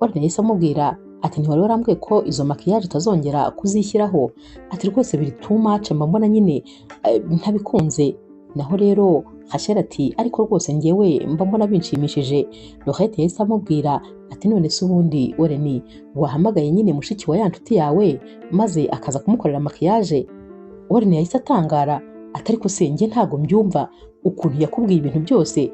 S1: Oren yahise amubwira ati ntiwari warambwiye ko izo makiyaje utazongera kuzishyiraho? Ati rwose biri too much, mbona nyine ntabikunze. Naho rero Rachel ati ariko rwose njyewe mbona binshimishije. Laurette yahise amubwira ati none se ubundi Oren wahamagaye nyine mushiki wa ya nshuti yawe maze akaza kumukorera makiyaje? Oren yahise atangara ati ariko se njye ntago mbyumva ukuntu yakubwiye ibintu byose,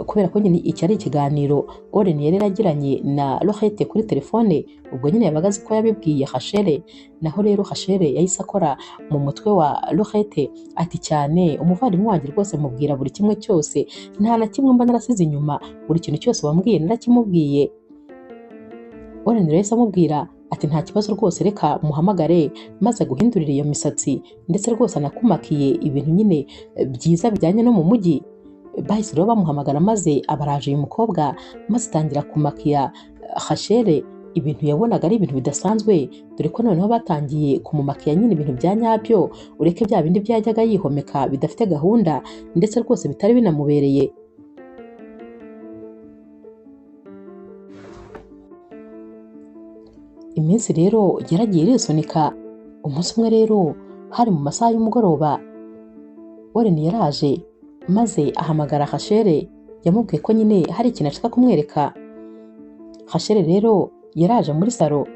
S1: kubera ko nyine iki ari ikiganiro Oren yari yaragiranye na Laurette kuri telefone, ubwo nyine yabaga azi ko yabibwiye Rachel. Naho rero Rachel yahise akora mu mutwe wa Laurette ati cyane umuvandimwe wanjye rwose mubwira buri kimwe cyose, nta na kimwe mba narasize inyuma, buri kintu cyose wambwiye narakimubwiye. Oren rero yahise amubwira ati nta kibazo rwose reka muhamagare maze guhindurira iyo misatsi, ndetse rwose anakumakiye ibintu nyine byiza bijyanye no mu mujyi. Bahise rero bamuhamagara maze abaraje uyu mukobwa maze atangira kumakiya Rachel. Ibintu yabonaga ari ibintu bidasanzwe, dore ko noneho batangiye kumumakiya nyine ibintu bya nyabyo, ureke bya bindi byajyaga yihomeka bidafite gahunda ndetse rwose bitari binamubereye. Iminsi rero yaragiye irisunika. Umunsi umwe rero hari mu masaha y'umugoroba Oren yaraje maze ahamagara Rachel, yamubwiye ko nyine hari ikintu ashaka kumwereka. Rachel rero yaraje muri salo.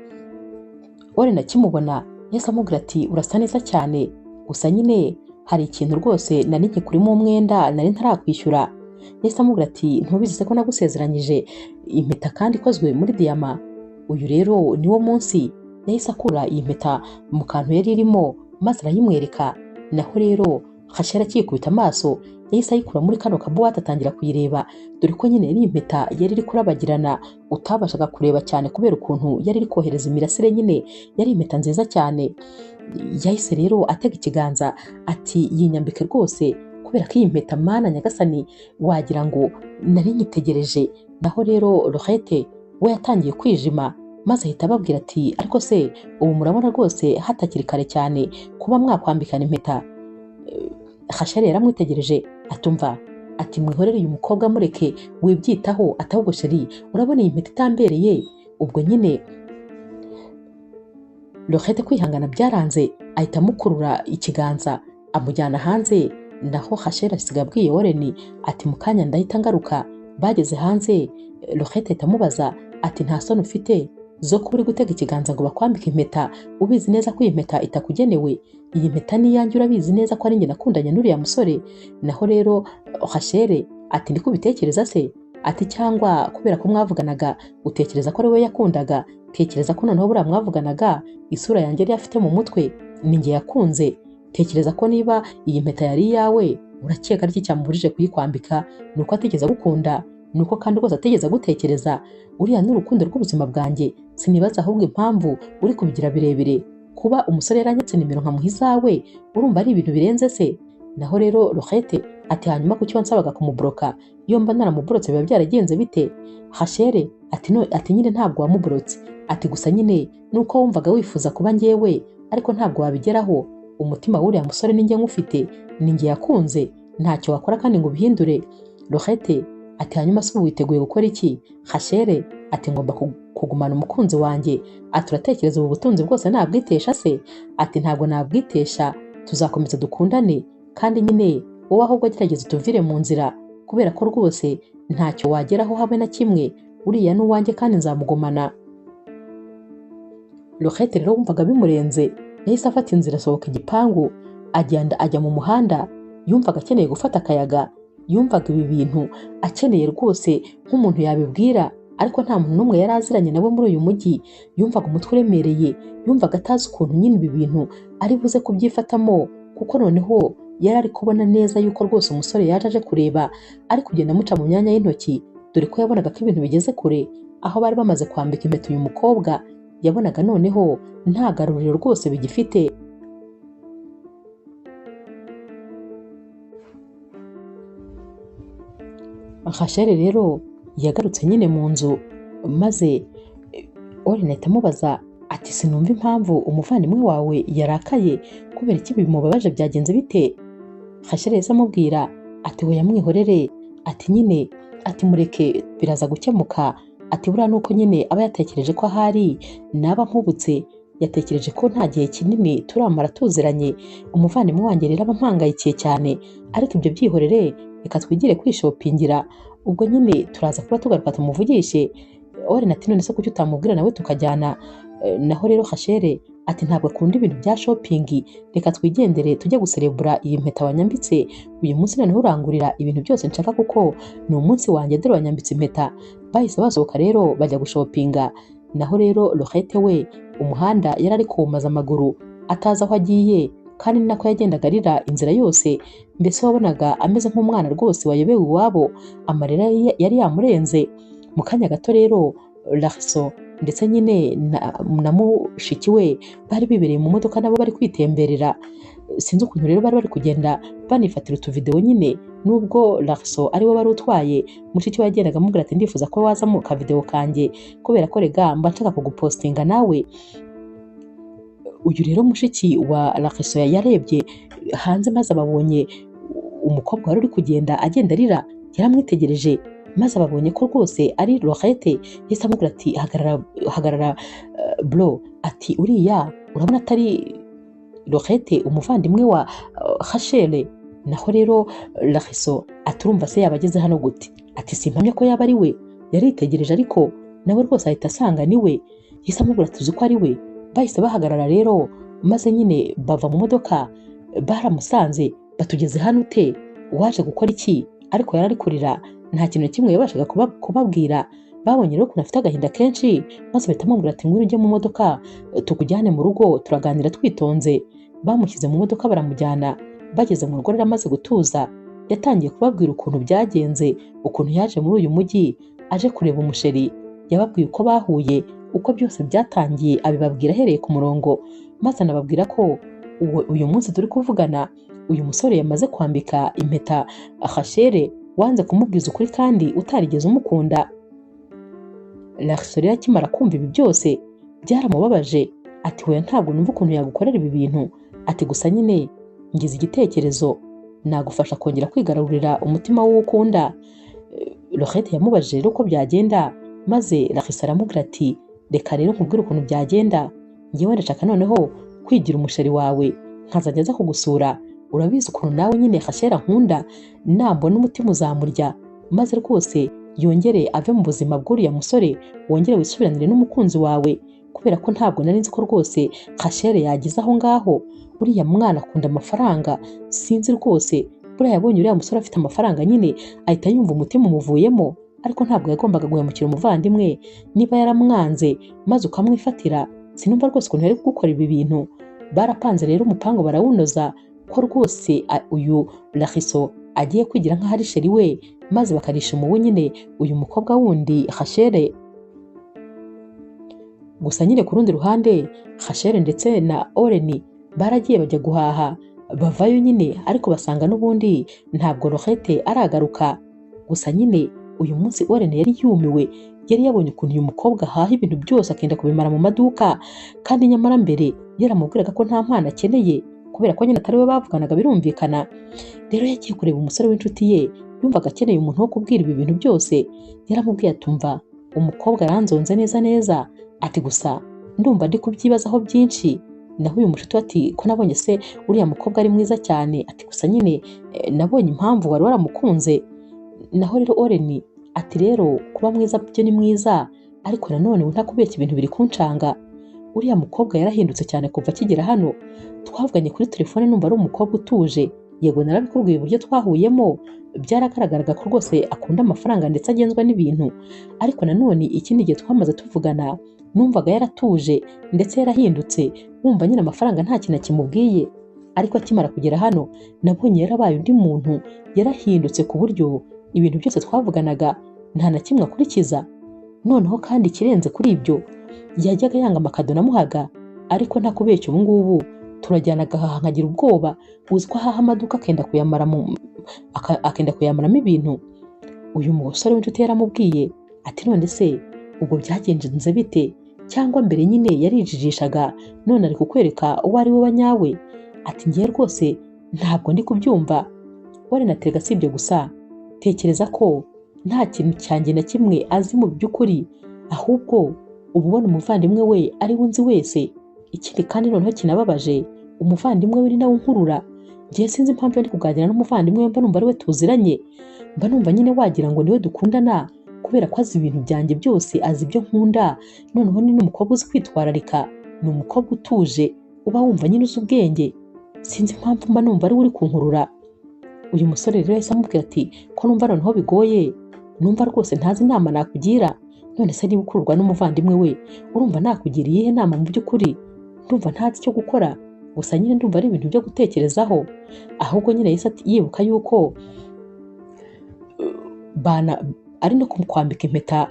S1: Oren akimubona yahise amubwira ati urasa neza cyane, gusa nyine hari ikintu rwose nari nkikurimo umwenda nari ntarakwishyura. Yahise amubwira ati ntubizi se ko nagusezeranyije impeta kandi ikozwe muri diyama? Uyu rero niwo munsi. Yahise akura iyi mpeta mu kantu yari irimo maze arayimwereka. Naho rero Rachel akikubita amaso yahise ayikura muri kano kabuwate atangira kuyireba, dore ko nyine yari impeta yari iri kurabagirana utabashaga kureba cyane kubera ukuntu yari iri kohereza imirasire, nyine yari impeta nziza cyane. Yahise rero atega ikiganza ati yinyambike rwose kubera ko iyi mpeta mana nyagasani wagira ngo nari nyitegereje. Naho rero Laurette we yatangiye kwijima maze ahita ababwira ati ariko se ubu murabona rwose hatakiri kare cyane kuba mwakwambikana impeta? Rachel yaramwitegereje atumva ati mwihorere uyu mukobwa mureke wibyitaho, atahubwo sheri urabona iyi mpeta itambereye. Ubwo nyine Laurette kwihangana byaranze ahita amukurura ikiganza amujyana hanze. Naho Rachel asiga abwiye Warren ati mu kanya ndahita ngaruka. Bageze hanze Laurette ahita amubaza ati nta soni ufite zo kuba uri gutega ikiganza ngo bakwambike impeta ubizi neza ko iyi mpeta itakugenewe? Iyi mpeta ni iyanjye, urabizi neza ko ari njye nakundanye n'uriya musore. Naho rero Rachel ati ndi kubitekereza se? Ati cyangwa kubera ko mwavuganaga utekereza ko ari we yakundaga? Tekereza ko noneho buriya mwavuganaga isura yanjye yari afite mu mutwe ni njye yakunze. Tekereza ko niba iyi mpeta yari iyawe urakeka ari iki cyamubujije kuyikwambika? Nuko atigeze agukunda? Nuko kandi rwose atigeze agutekereza? Uriya n'urukundo rw'ubuzima bwanjye. Sinibaza ahubwo impamvu uri kubigira birebire. Kuba umusore yaranyatse nimero nkamuha izawe urumva ari ibintu birenze se? Naho rero Laurette ati hanyuma kuki wansabaga kumubloka? Iyo mba naramuborotse biba byaragenze bite? Rachel ati no, ati nyine ntabwo wamuborotse. Ati gusa nyine nuko wumvaga wifuza kuba njyewe ariko ntabwo wabigeraho. Umutima w'uriya musore ni njye nkufite, ni njye yakunze, ntacyo wakora kandi ngo ubihindure. Laurette ati hanyuma se ubu witeguye gukora iki? Rachel ati ngomba kugumana umukunzi wanjye. Ati uratekereza ubu butunzi bwose nabwitesha se? Ati ntabwo nabwitesha, tuzakomeza dukundane kandi nyine wowe ahubwo gerageza utuvire mu nzira kubera ko rwose ntacyo wageraho habe na kimwe. Uriya n'uwanjye kandi nzamugumana. Laurette rero wumvaga bimurenze yahise afata inzira asohoka igipangu agenda ajya mu muhanda. Yumvaga akeneye gufata akayaga, yumvaga ibi bintu akeneye rwose nk'umuntu yabibwira, ariko nta muntu n'umwe yari aziranye nawe muri uyu mujyi. Yumvaga umutwe uremereye, yumvaga atazi ukuntu nyine ibi bintu ari buze kubyifatamo, kuko noneho yari ari kubona neza yuko rwose umusore yaje aje kureba ari kugenda amuca mu myanya y'intoki, dore ko yabonaga ko ibintu bigeze kure. Aho bari bamaze kwambika impeta uyu mukobwa yabonaga noneho nta garuriro rwose bigifite. Rachel rero yagarutse nyine mu nzu maze Warren ahita amubaza ati sinumva impamvu umuvandimwe wawe yarakaye, kubera iki bimubabaje, byagenze bite? Rachel yahise amubwira ati we yamwihorere, ati nyine ati mureke biraza gukemuka. Ati buriya nuko nyine aba yatekereje ko ahari naba nkubutse, yatekereje ko nta gihe kinini turamara tuziranye. Umuvandimwe wanjye rero aba mpangayikiye cyane, ariko ibyo byihorere reka twigire kwishopingira, ubwo nyine turaza kuba tugaruka tumuvugishe. Warren ati none se kuki utamubwira nawe tukajyana? Naho rero Rachel ati ntabwo akunda ibintu bya shopping, reka twigendere tujye guserebura iyi mpeta wanyambitse uyu munsi, noneho urangurira ibintu byose nshaka kuko ni umunsi wanjye dore wanyambitse impeta. Bahise basohoka rero bajya gushopinga. Naho rero Laurette we umuhanda yari ari kuwumaza amaguru atazi aho agiye, kandi ni nako yagendaga arira inzira yose. Mbese wabonaga ameze nk'umwana rwose wayobewe iwabo, amarira yari yamurenze. Mu kanya gato rero Larso ndetse nyine na mushiki we bari bibereye mu modoka nabo bari kwitemberera. Sinzi ukuntu rero bari kugenda banifatira utuvideo nyine, nubwo Larso ari we bari utwaye. Mushiki we yagendaga amubwira ati ndifuza ko waza mu kavideo kanjye kubera ko rega mba nshaka kugupostinga nawe. Uyu rero mushiki wa Larso yarebye hanze maze ababonye umukobwa wari uri kugenda agenda arira, yaramwitegereje maze ababonye ko rwose ari Laurette. Yahise amubwira ati hagarara bro, ati uriya urabona atari Laurette umuvandimwe wa Rachel? Naho rero Larso aturumva se yabageze hano gute? Ati simpamye ko yaba ari we. Yaritegereje ariko nawe rwose ahita asanga ni we. Yahise amubwira ati uzi ko ari we. Bahise bahagarara rero maze nyine bava mu modoka. Baramusanze batugeze hano ute, waje gukora iki? Ariko yari ari kurira, nta kintu kimwe yabashaga kubabwira. Babonye rero ukuntu afite agahinda kenshi maze bahita bamubwira ati ngwino ujye mu modoka tukujyane mu rugo turaganira twitonze. Bamushyize mu modoka baramujyana. Bageze mu rugo rero amaze gutuza yatangiye kubabwira ukuntu byagenze, ukuntu yaje muri uyu mujyi aje kureba umusheri. Yababwiye uko bahuye, uko byose byatangiye, abibabwira ahereye ku murongo, maze anababwira ko uyu munsi turi kuvugana uyu musore yamaze kwambika impeta Rachel wanze kumubwiza ukuri kandi utarigeze umukunda. Rachel rero akimara kumva ibi byose byaramubabaje, ati hoya ntabwo numva ukuntu yagukorera ibi bintu, ati gusa nyine ngize igitekerezo nagufasha kongera kwigarurira umutima w'uwo ukunda. Rohette yamubajije rero uko byagenda, maze Rachel aramubwira ati reka rero nkubwire ukuntu byagenda, ngewe ndashaka noneho kwigira umusheri wawe nkazajya aza kugusura, urabizi ukuntu nawe nyine Rachel nkunda, nambona umutima uzamurya maze rwose yongere ave mu buzima bw'uriya musore, wongere wisubiranire n'umukunzi wawe, kubera ko ntabwo nari nzi ko rwose Rachel yagize aho ngaho. Uriya mwana akunda amafaranga, sinzi rwose buriya yabonye uriya musore afite amafaranga nyine ahita yumva umutima umuvuyemo, ariko ntabwo yagombaga guhemukira umuvandimwe. Niba yaramwanze maze ukamwifatira, sinumva rwose ukuntu yari gukora ibi bintu. Barapanze rero umupango barawunoza ko rwose uyu Rachel agiye kwigira nk'aho ari sheri we, maze bakarisha umubu nyine uyu mukobwa wundi Rachel. Gusa nyine ku rundi ruhande Rachel ndetse na Oren baragiye bajya guhaha, bavayo nyine ariko basanga n'ubundi ntabwo Rohette aragaruka. Gusa nyine uyu munsi Oren yari yumiwe, yari yabonye ukuntu uyu mukobwa ahaha ibintu byose akenda kubimara mu maduka, kandi nyamara mbere yaramubwiraga ko nta mpano akeneye, kubera ko nyine atari we bavuganaga birumvikana. Rero yagiye kureba umusore w'inshuti ye yumvaga akeneye umuntu wo kubwira ibi bintu byose. Yaramubwiye atumva umukobwa aranzonze neza neza, ati gusa ndumva ndi kubyibazaho byinshi. Naho uyu mushuti ati ko nabonye se uriya mukobwa ari mwiza cyane, ati gusa nyine nabonye impamvu wari waramukunze. Naho rero Oren ati rero kuba mwiza byo ni mwiza, ariko nanone ntakubeshya ibintu biri kuncanga. Uriya mukobwa yarahindutse cyane kuva akigera hano, twavuganye kuri telefone numva ari umukobwa utuje, yego narabikubwiye uburyo twahuyemo byaragaragaraga ko rwose akunda amafaranga ndetse agenzwa n'ibintu, ariko nanone ikindi gihe twamaze tuvugana numvaga yaratuje ndetse yarahindutse, wumva nyine amafaranga nta kintu kimubwiye. Ariko akimara kugera hano nabonye yarabaye undi muntu, yarahindutse ku buryo ibintu byose twavuganaga nta na kimwe akurikiza. Noneho kandi ikirenze kuri ibyo yajyaga yanga amakado namuhaga, ariko ntakubeshya ubu ngubu turajyana agahaha nkagira ubwoba, uzi ko ahaha amaduka akenda kuyamaramo ibintu. Uyu musore w'inshuti yaramubwiye ati none se ubwo byagenze bite, cyangwa mbere nyine yarijijishaga none ari kukwereka uwo ari we wanyawe? Ati ngiye rwose ntabwo ndi kubyumva. Wari natega si ibyo gusa, tekereza ko nta kintu cyanjye na kimwe azi mu by'ukuri, ahubwo uba ubona umuvandimwe we ari we unzi wese. Ikindi kandi noneho kinababaje, umuvandimwe we ni nawe unkurura. Ngiye sinzi impamvu ndi kuganira n'umuvandimwe we, mba numva ari we tuziranye, mba numva nyine wagira ngo niwe dukundana, kubera ko azi ibintu byanjye byose, azi ibyo nkunda. Noneho ni n'umukobwa uzi kwitwararika, ni umukobwa utuje, uba wumva nyine uzi ubwenge. Sinzi impamvu mba numva ari we uri kunkurura. Uyu musore rero yahise amubwira ati ko numva noneho bigoye, numva rwose ntazi inama nakugira. None se niba ukururwa n'umuvandimwe we, urumva nakugira iyihe nama? Mu by'ukuri ndumva ntazi icyo gukora, gusa nyine ndumva ari ibintu byo gutekerezaho. Ahubwo nyine yahise yibuka yuko ari no kwambika impeta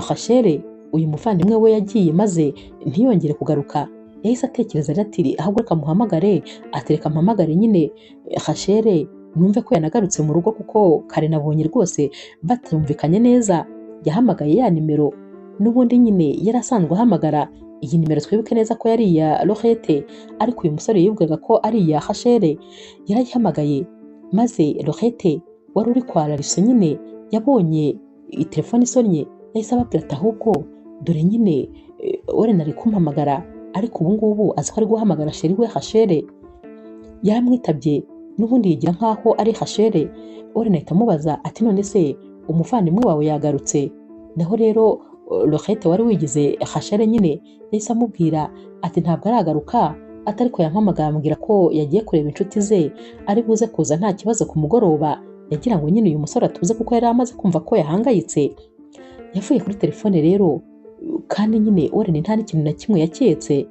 S1: Rachel uyu muvandimwe we yagiye maze ntiyongere kugaruka. Yahise atekereza ati ahubwo reka muhamagare, atereka mpamagare nyine Rachel numve ko yanagarutse mu rugo, kuko kare nabonye rwose batumvikanye neza. Yahamagaye ya nimero n'ubundi nyine yarasanzwe ahamagara. Iyi nimero twibuke neza ko yari iya Rohette, ariko uyu musore yivugaga ko ari iya Rachel. Yarayihamagaye maze Rohette wari uri kwa Rachel nyine yabonye telefone isonnye, yahise ababwira ati ahubwo dore nyine Oren ari kumpamagara, ariko ubu ngubu azi ko ari guhamagara sheri we Rachel. Yaramwitabye n'ubundi yigira nkaho ari Rachel. Oren ahita amubaza ati none se umuvandimwe wawe yagarutse? Naho rero Rohette wari wigize Rachel nyine yahise amubwira ati ntabwo aragaruka, atari ko yampamagara ambwira ko yagiye kureba inshuti ze, ari buze kuza nta kibazo ku mugoroba. Yagira ngo nyine uyu musore atuze kuko yari amaze kumva ko yahangayitse. Yavuye kuri telefone rero, kandi nyine Oren nta n'ikintu na kimwe yaketse.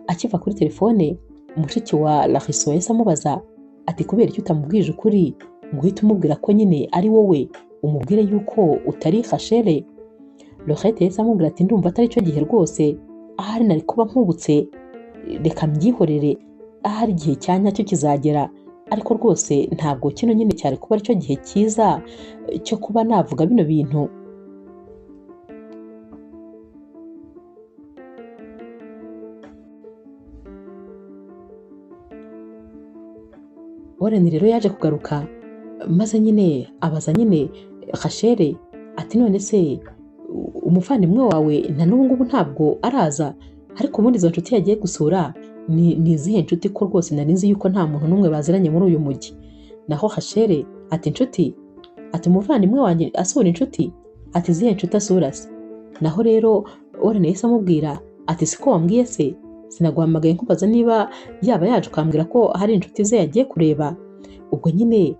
S1: Akiva kuri telefone umushiki wa Rachel yahise amubaza ati kubera icyo utamubwije ukuri ngo uhite umubwira ko nyine ari wowe, umubwire yuko utari Rachel? Rohette yahise amubwira ati ndumva atari cyo gihe rwose, ahari nari kuba nkubutse, reka mbyihorere, ahari igihe cya nyacyo kizagera ariko rwose ntabwo kino nyine cyari kuba aricyo gihe cyiza cyo kuba navuga bino bintu. Warren rero yaje kugaruka maze nyine abaza nyine Rachel ati none se umuvandimwe wawe na n'ubu ngubu ntabwo araza, ariko ubundi izo nshuti yagiye gusura ni izihe nshuti ko rwose nari nzi yuko nta muntu n'umwe baziranye muri uyu mujyi. Naho Rachel ati inshuti, ati umuvandimwe wanjye asura inshuti, ati izihe nshuti asura se? Naho rero Warren yahise amubwira ati siko wambwiye se, sinaguhamagaye nkubaza niba yaba yaje ukambwira ko hari inshuti ze yagiye kureba. Ubwo nyine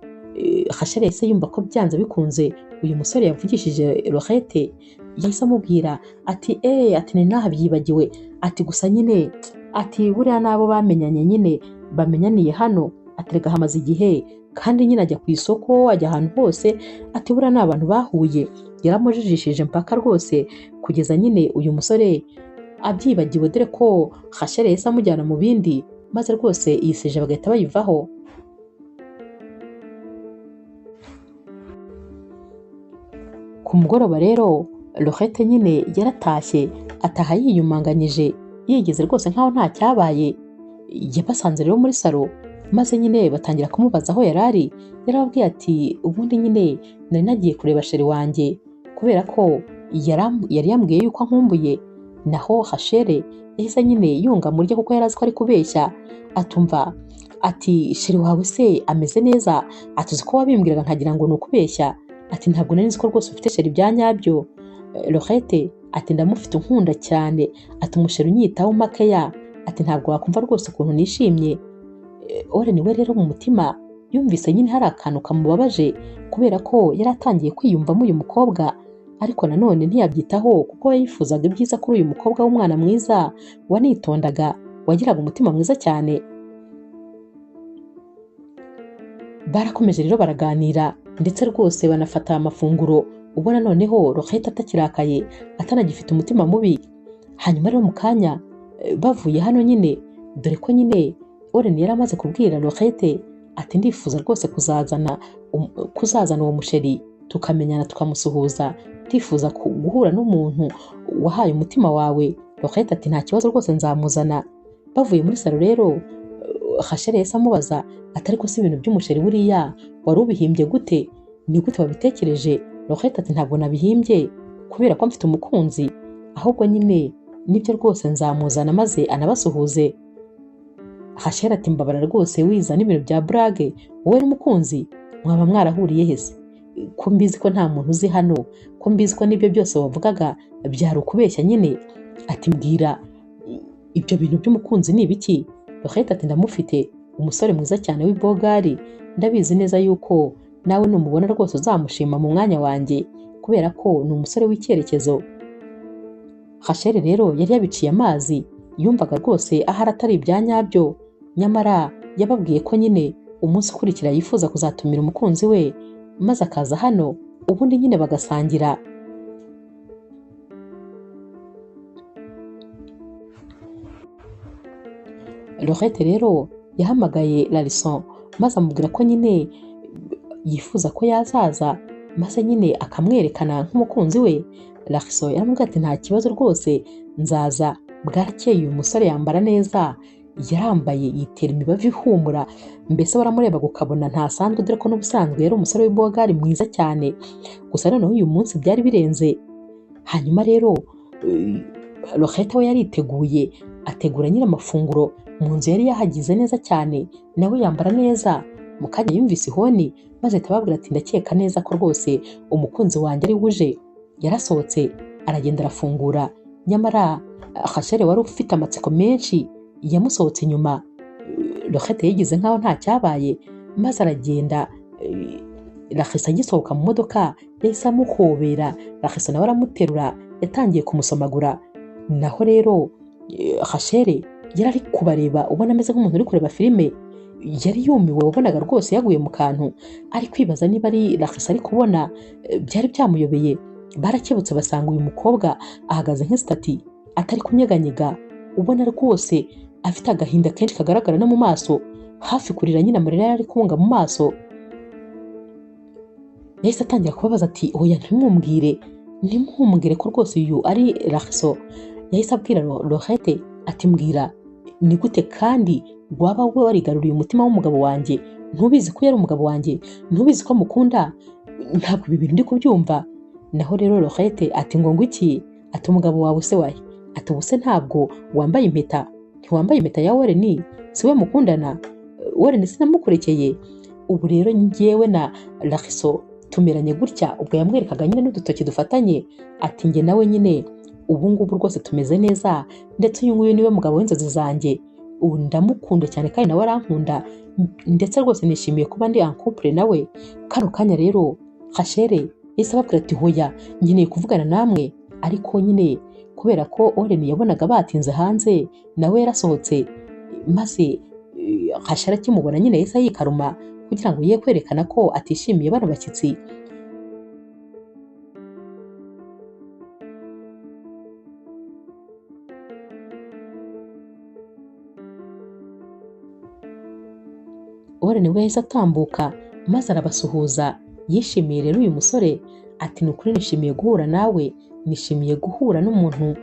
S1: Rachel yahise yumva ko byanze bikunze uyu musore yavugishije Rohette, yahise amubwira ati ati ni nahabyibagiwe, ati gusa nyine ati buriya nabo bamenyanye nyine bamenyaniye hano, ati rega hamaze igihe kandi nyine ajya ku isoko ajya ahantu hose, ati buriya ni abantu bahuye. Yaramujijishije mpaka rwose kugeza nyine uyu musore abyibagiwe, dore ko Rachel yahise amujyana mu bindi maze rwose iyi seje bagahita bayivaho. Ku mugoroba rero Rohette nyine yaratashye ataha yiyumanganyije yigeze rwose nkaho nta cyabaye. Yabasanze rero muri salo maze nyine batangira kumubaza aho yarari. Yarababwiye ati ubundi nyine nari nagiye kureba sheri wanjye kubera ko yari yambwiye yuko ankumbuye. Naho Rachel yahise nyine yunga murya kuko yari azi ko ari kubeshya. Atumva ati sheri wawe se ameze neza? Ati uzi ko wabimbwiraga nkagira ngo ni ukubeshya. Ati ntabwo nari nzi ko rwose ufite sheri bya nyabyo. Rohette ati ndamufite unkunda cyane, ati umusheri unyitaho makeya, ati ntabwo wakumva rwose ukuntu nishimye. Warren we rero mu mutima yumvise nyine hari akantu kamubabaje kubera ko yari atangiye kwiyumvamo uyu mukobwa, ariko nanone ntiyabyitaho kuko yifuzaga ibyiza kuri uyu mukobwa w'umwana mwiza wanitondaga wagiraga umutima mwiza cyane. Barakomeje rero baraganira ndetse rwose banafata amafunguro, ubona noneho Rohette atakirakaye atanagifite umutima mubi. Hanyuma rero mu kanya bavuye hano nyine, dore ko nyine Warren yari amaze kubwira Rohette ati ndifuza rwose kuzazana uwo musheri tukamenyana tukamusuhuza, ndifuza guhura n'umuntu wahaye umutima wawe. Rohette ati nta kibazo rwose nzamuzana. Bavuye muri salo rero Rachel yahise amubaza ati ariko si ibintu by'umusheri buriya wari ubihimbye gute? Ni gute wabitekereje? Rohette ati ntabwo nabihimbye kubera ko mfite umukunzi, ahubwo nyine nibyo rwose nzamuzana maze anabasuhuze. Rachel ati mbabara rwose wizana ibintu bya brage, wowe n'umukunzi mwaba mwarahuriye hese? Ko mbizi ko nta muntu uzi hano, ko mbizi ko n'ibyo byose wavugaga byari ukubeshya nyine. Ati mbwira ibyo bintu by'umukunzi ni ibiki? Rohette ati ndamufite, umusore mwiza cyane w'ibogari, ndabizi neza yuko nawe numubona rwose uzamushima mu mwanya wanjye kubera ko ni umusore w'icyerekezo. Rachel rero yari yabiciye amazi, yumvaga rwose ahari atari ibya nyabyo, nyamara yababwiye ko nyine umunsi ukurikira yifuza kuzatumira umukunzi we maze akaza hano ubundi nyine bagasangira. Rohette rero yahamagaye Larison maze amubwira ko nyine yifuza ko yazaza maze nyine akamwerekana nk'umukunzi we. Larison yaramubwira ati nta kibazo rwose nzaza. Bwarakeye uyu musore yambara neza, yarambaye yitera imibavu ihumura, mbese waramurebaga ukabona ntasanzwe, dore ko n'ubusanzwe yari umusore w'ibogari mwiza cyane. Gusa noneho uyu munsi byari birenze. Hanyuma rero Rohette we yariteguye ategura nyine amafunguro, mu nzu yari yahagize neza cyane, nawe yambara neza. Mu kanya yumvise ihoni maze tababwira ati ndakeka neza ko rwose umukunzi wanjye ari wuje. Yarasohotse aragenda arafungura, nyamara Rachel wari ufite amatsiko menshi yamusohotse inyuma. Rohette yigize nkaho nta cyabaye maze aragenda. Rachel agisohoka mu modoka yahise amuhobera, Rachel nawe aramuterura yatangiye kumusomagura. Naho rero Rachel yari ari kubareba ubona ameze nk'umuntu uri kureba filime, yari yumiwe, wabonaga rwose yaguye mu kantu, ari kwibaza niba ari Rachel ari kubona. Byari byamuyobeye. Barakebutse basanga uyu mukobwa ahagaze nk'isitati atari kunyeganyega, ubona rwose afite agahinda kenshi kagaragara no mu maso. hafi kurira nyine amarira yari kunga mu maso. Yahise atangira kubabaza ati oya ntimumbwire ko rwose uyu ari Raxo. Yahise abwira Laurette ati mbwira ni gute kandi waba we warigaruriye umutima w'umugabo wanjye, ntubizi ko yari umugabo wanjye, ntubizi ko mukunda, ntabwo ibi bintu ndi kubyumva. Naho rero Laurette ati ngo iki, ati umugabo wawe se wahe, ati ubuse ntabwo wambaye impeta, ntiwambaye impeta ya Warren, si we mukundana, Warren sinamukurekeye. Ubu rero njyewe na Raxo tumeranye gutya, ubwo yamwerekaga nyine n'udutoki dufatanye, ati njye nawe nyine ubu ngubu rwose tumeze neza, ndetse uyu nguyu niwe mugabo w'inzozi zanjye, ubu ndamukunda cyane kandi nawe arankunda, ndetse rwose nishimiye kuba ndi en couple nawe. Kano kanya rero Rachel yahise ababwira ati hoya nkeneye kuvugana namwe, ariko nyine kubera ko Warren yabonaga batinze hanze nawe yarasohotse, maze Rachel akimubona nyine yahise yikaruma kugira ngo ye kwerekana ko atishimiye bano bashyitsi. Warren we yahise atambuka maze arabasuhuza, yishimiye rero uyu musore, ati nukuri nishimiye guhura nawe, nishimiye guhura n'umuntu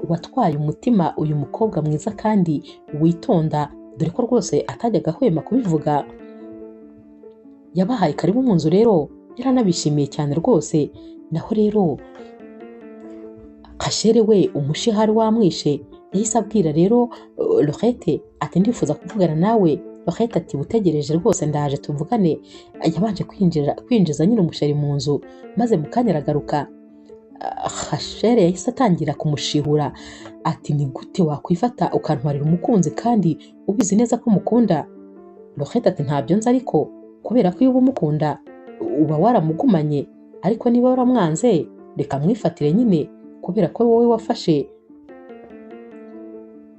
S1: watwaye umutima uyu mukobwa mwiza kandi witonda, dore ko rwose atajyaga ahwema kubivuga. Yabahaye karibu mu nzu rero, yaranabishimiye cyane rwose. Naho rero Rachel we umushihari wamwishe, yahise abwira rero Laurette ati ndifuza kuvugana nawe. Laurette ati utegereje rwose ndaje tuvugane. Yabanje kwinjiza nyine umusheri mu nzu, maze mu kanya aragaruka. Rachel yahise atangira kumushihura ati ni gute wakwifata ukantwarira umukunzi kandi ubizi neza ko mukunda? Laurette ati ntabyo nzi, ariko kubera ko iyo uba umukunda uba waramugumanye, ariko niba waramwanze reka mwifatire nyine, kubera ko wowe wafashe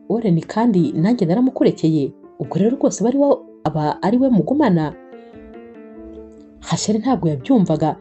S1: Warren kandi nanjye naramukurekeye, ubwo rero rwose aba ari we mugumana. Rachel ntabwo yabyumvaga,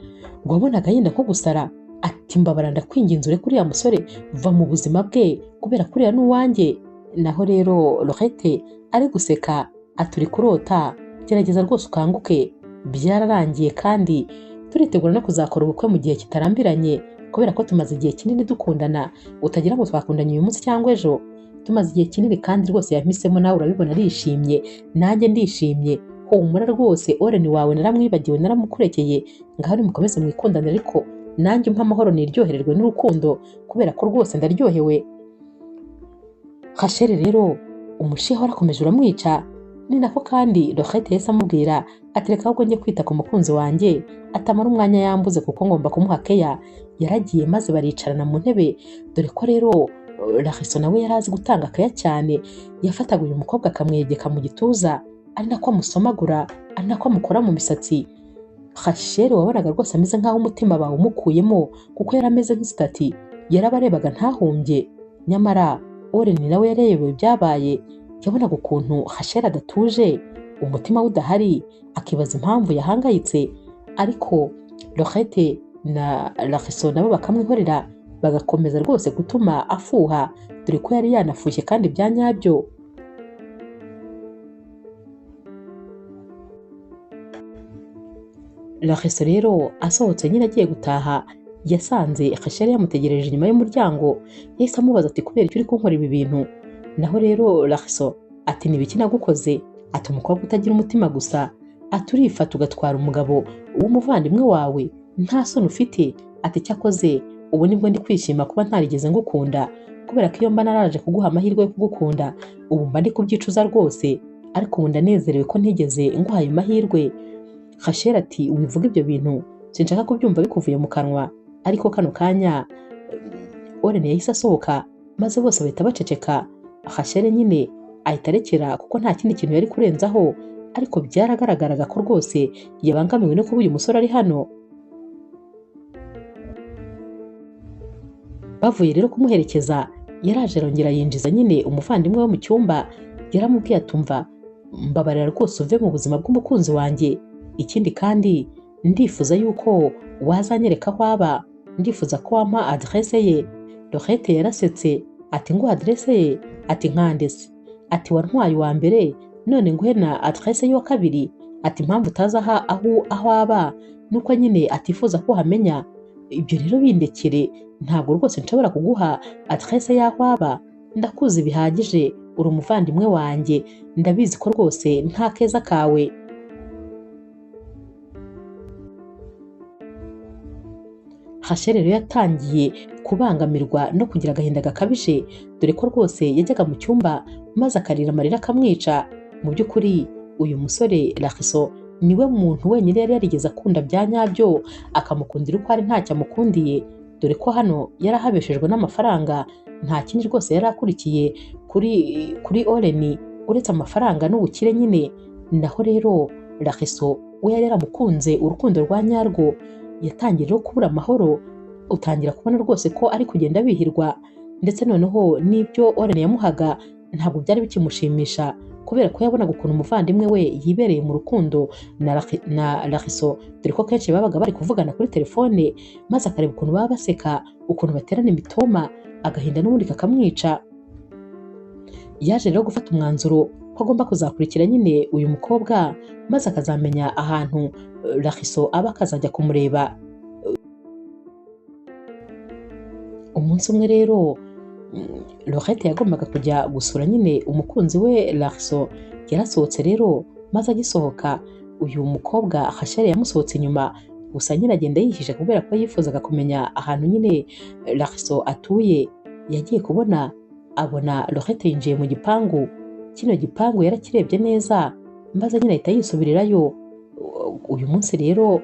S1: ngo wabonaga yenda nko gusara, ati mbabara ndakwinginze ureke uriya musore, va mu buzima bwe, kubera kuriya n'uwanjye. Naho rero Laurette ari guseka ati uri kurota, gerageza rwose ukanguke, byararangiye kandi turitegura no kuzakora ubukwe mu gihe kitarambiranye, kubera ko tumaze igihe kinini dukundana, utagira ngo twakundanye uyu munsi cyangwa ejo, tumaze igihe kinini kandi rwose yampisemo, nawe urabibona arishimye, nanjye ndishimye. Humura rwose Warren wawe naramwibagiwe, naramukurekeye, ngaho nimukomeze mwikundane, ariko nanjye umpa amahoro niryohererwe n'urukundo, kubera ko rwose ndaryohewe. Rachel rero umushiha warakomeje uramwica. Ni nako kandi Laurette yahise amubwira ati reka ahubwo njye kwita ku mukunzi wanjye, atamara umwanya yambuze kuko ngomba kumuha keya. Yaragiye maze baricarana mu ntebe, dore ko rero Raxo nawe yari azi gutanga keya cyane. Yafataga uyu mukobwa akamwegeka mu gituza, ari nako amusomagura, ari nako amukora mu misatsi. Rachel wabonaga rwose ameze nk'aho umutima bawumukuyemo, kuko yari ameze nk'isitati, yarabarebaga ntahumbye. Nyamara Warren nawe yarebewe ibyabaye, yabonaga ukuntu Rachel adatuje, umutima we udahari, akibaza impamvu yahangayitse, ariko Laurette na Raxo nabo bakamwihorera, bagakomeza rwose gutuma afuha, dore ko yari yanafushye kandi bya nyabyo. Raxo rero asohotse nyine agiye gutaha, yasanze Rachel yamutegereje inyuma y'umuryango. Yahise amubaza ati kubera icyo uri kunkora ibi bintu? Naho rero Raxo ati nibiki nagukoze? Ati umukobwa utagira umutima gusa, ati urifata ugatwara umugabo w'umuvandimwe wawe, nta soni ufite. Ati cyakoze ubu nibwo ndi kwishima kuba ntarigeze ngukunda, kubera ko iyo mba naraje kuguha amahirwe yo kugukunda ubu mba ndi kubyicuza rwose, ariko ubu ndanezerewe ko ntigeze nguha ayo mahirwe. Rachel ati wivuga ibyo bintu, sinshaka kubyumva bikuvuye mu kanwa. Ariko kano kanya Warren yahise asohoka, maze bose bahita baceceka. Rachel nyine ahita arekera kuko nta kindi kintu yari kurenzaho, ariko byaragaragaraga ko rwose yabangamiwe no kuba uyu musore ari hano. Bavuye rero kumuherekeza, yaraje arongera yinjiza nyine umuvandimwe we mu cyumba. Yaramubwiye atumva mbabarira rwose uve mu buzima bw'umukunzi wanjye, ikindi kandi ndifuza yuko wazanyereka aho aba, ndifuza ko wampa adresse ye. Laurette yarasetse ati ngo adresse ye? Ati nkandese. Ati wantwaye uwa mbere none nguhe na adresse y'uwa kabiri. Ati impamvu utazi aho aba nuko nyine atifuza ko uhamenya. Ibyo rero bindekere, ntabwo rwose nshobora kuguha adresse y'aho aba. Ndakuzi bihagije, uri umuvandimwe wanjye, ndabizi ko rwose nta keza kawe. Rachel rero yatangiye kubangamirwa no kugira agahinda gakabije, dore ko rwose yajyaga mu cyumba maze akarira amarira akamwica. Mu by'ukuri uyu musore Rakiso niwe muntu wenyine yari yarigeze akunda bya nyabyo, akamukundira uko ari ntacyo amukundiye, dore ko hano yari ahabeshejwe n'amafaranga. Nta kindi rwose yari akurikiye kuri Oren uretse amafaranga n'ubukire nyine. Naho rero Rakiso we yari yaramukunze urukundo rwa nyarwo. Yatangiye rero kubura amahoro, utangira kubona rwose ko ari kugenda bihirwa, ndetse noneho n'ibyo Oren yamuhaga ntabwo byari bikimushimisha, kubera ko yabonaga ukuntu umuvandimwe we yibereye mu rukundo na Rakiso, dore ko kenshi babaga bari kuvugana kuri telefone, maze akareba ukuntu baba baseka, ukuntu baterana imitoma, agahinda n'ubundi kakamwica. Yaje rero gufata umwanzuro ko agomba kuzakurikira nyine uyu mukobwa, maze akazamenya ahantu Rakiso aba akazajya kumureba. Umunsi umwe rero Lorette yagombaga kujya gusura nyine umukunzi we Rakiso. Yarasohotse rero, maze agisohoka uyu mukobwa Rachel yamusohotse inyuma, gusa nyine agenda yihishe kubera ko yifuzaga kumenya ahantu nyine Rakiso atuye. Yagiye kubona abona Lorette yinjiye mu gipangu. Kino gipangu yarakirebye neza, maze nyine ahita yisubirirayo. Uyu munsi rero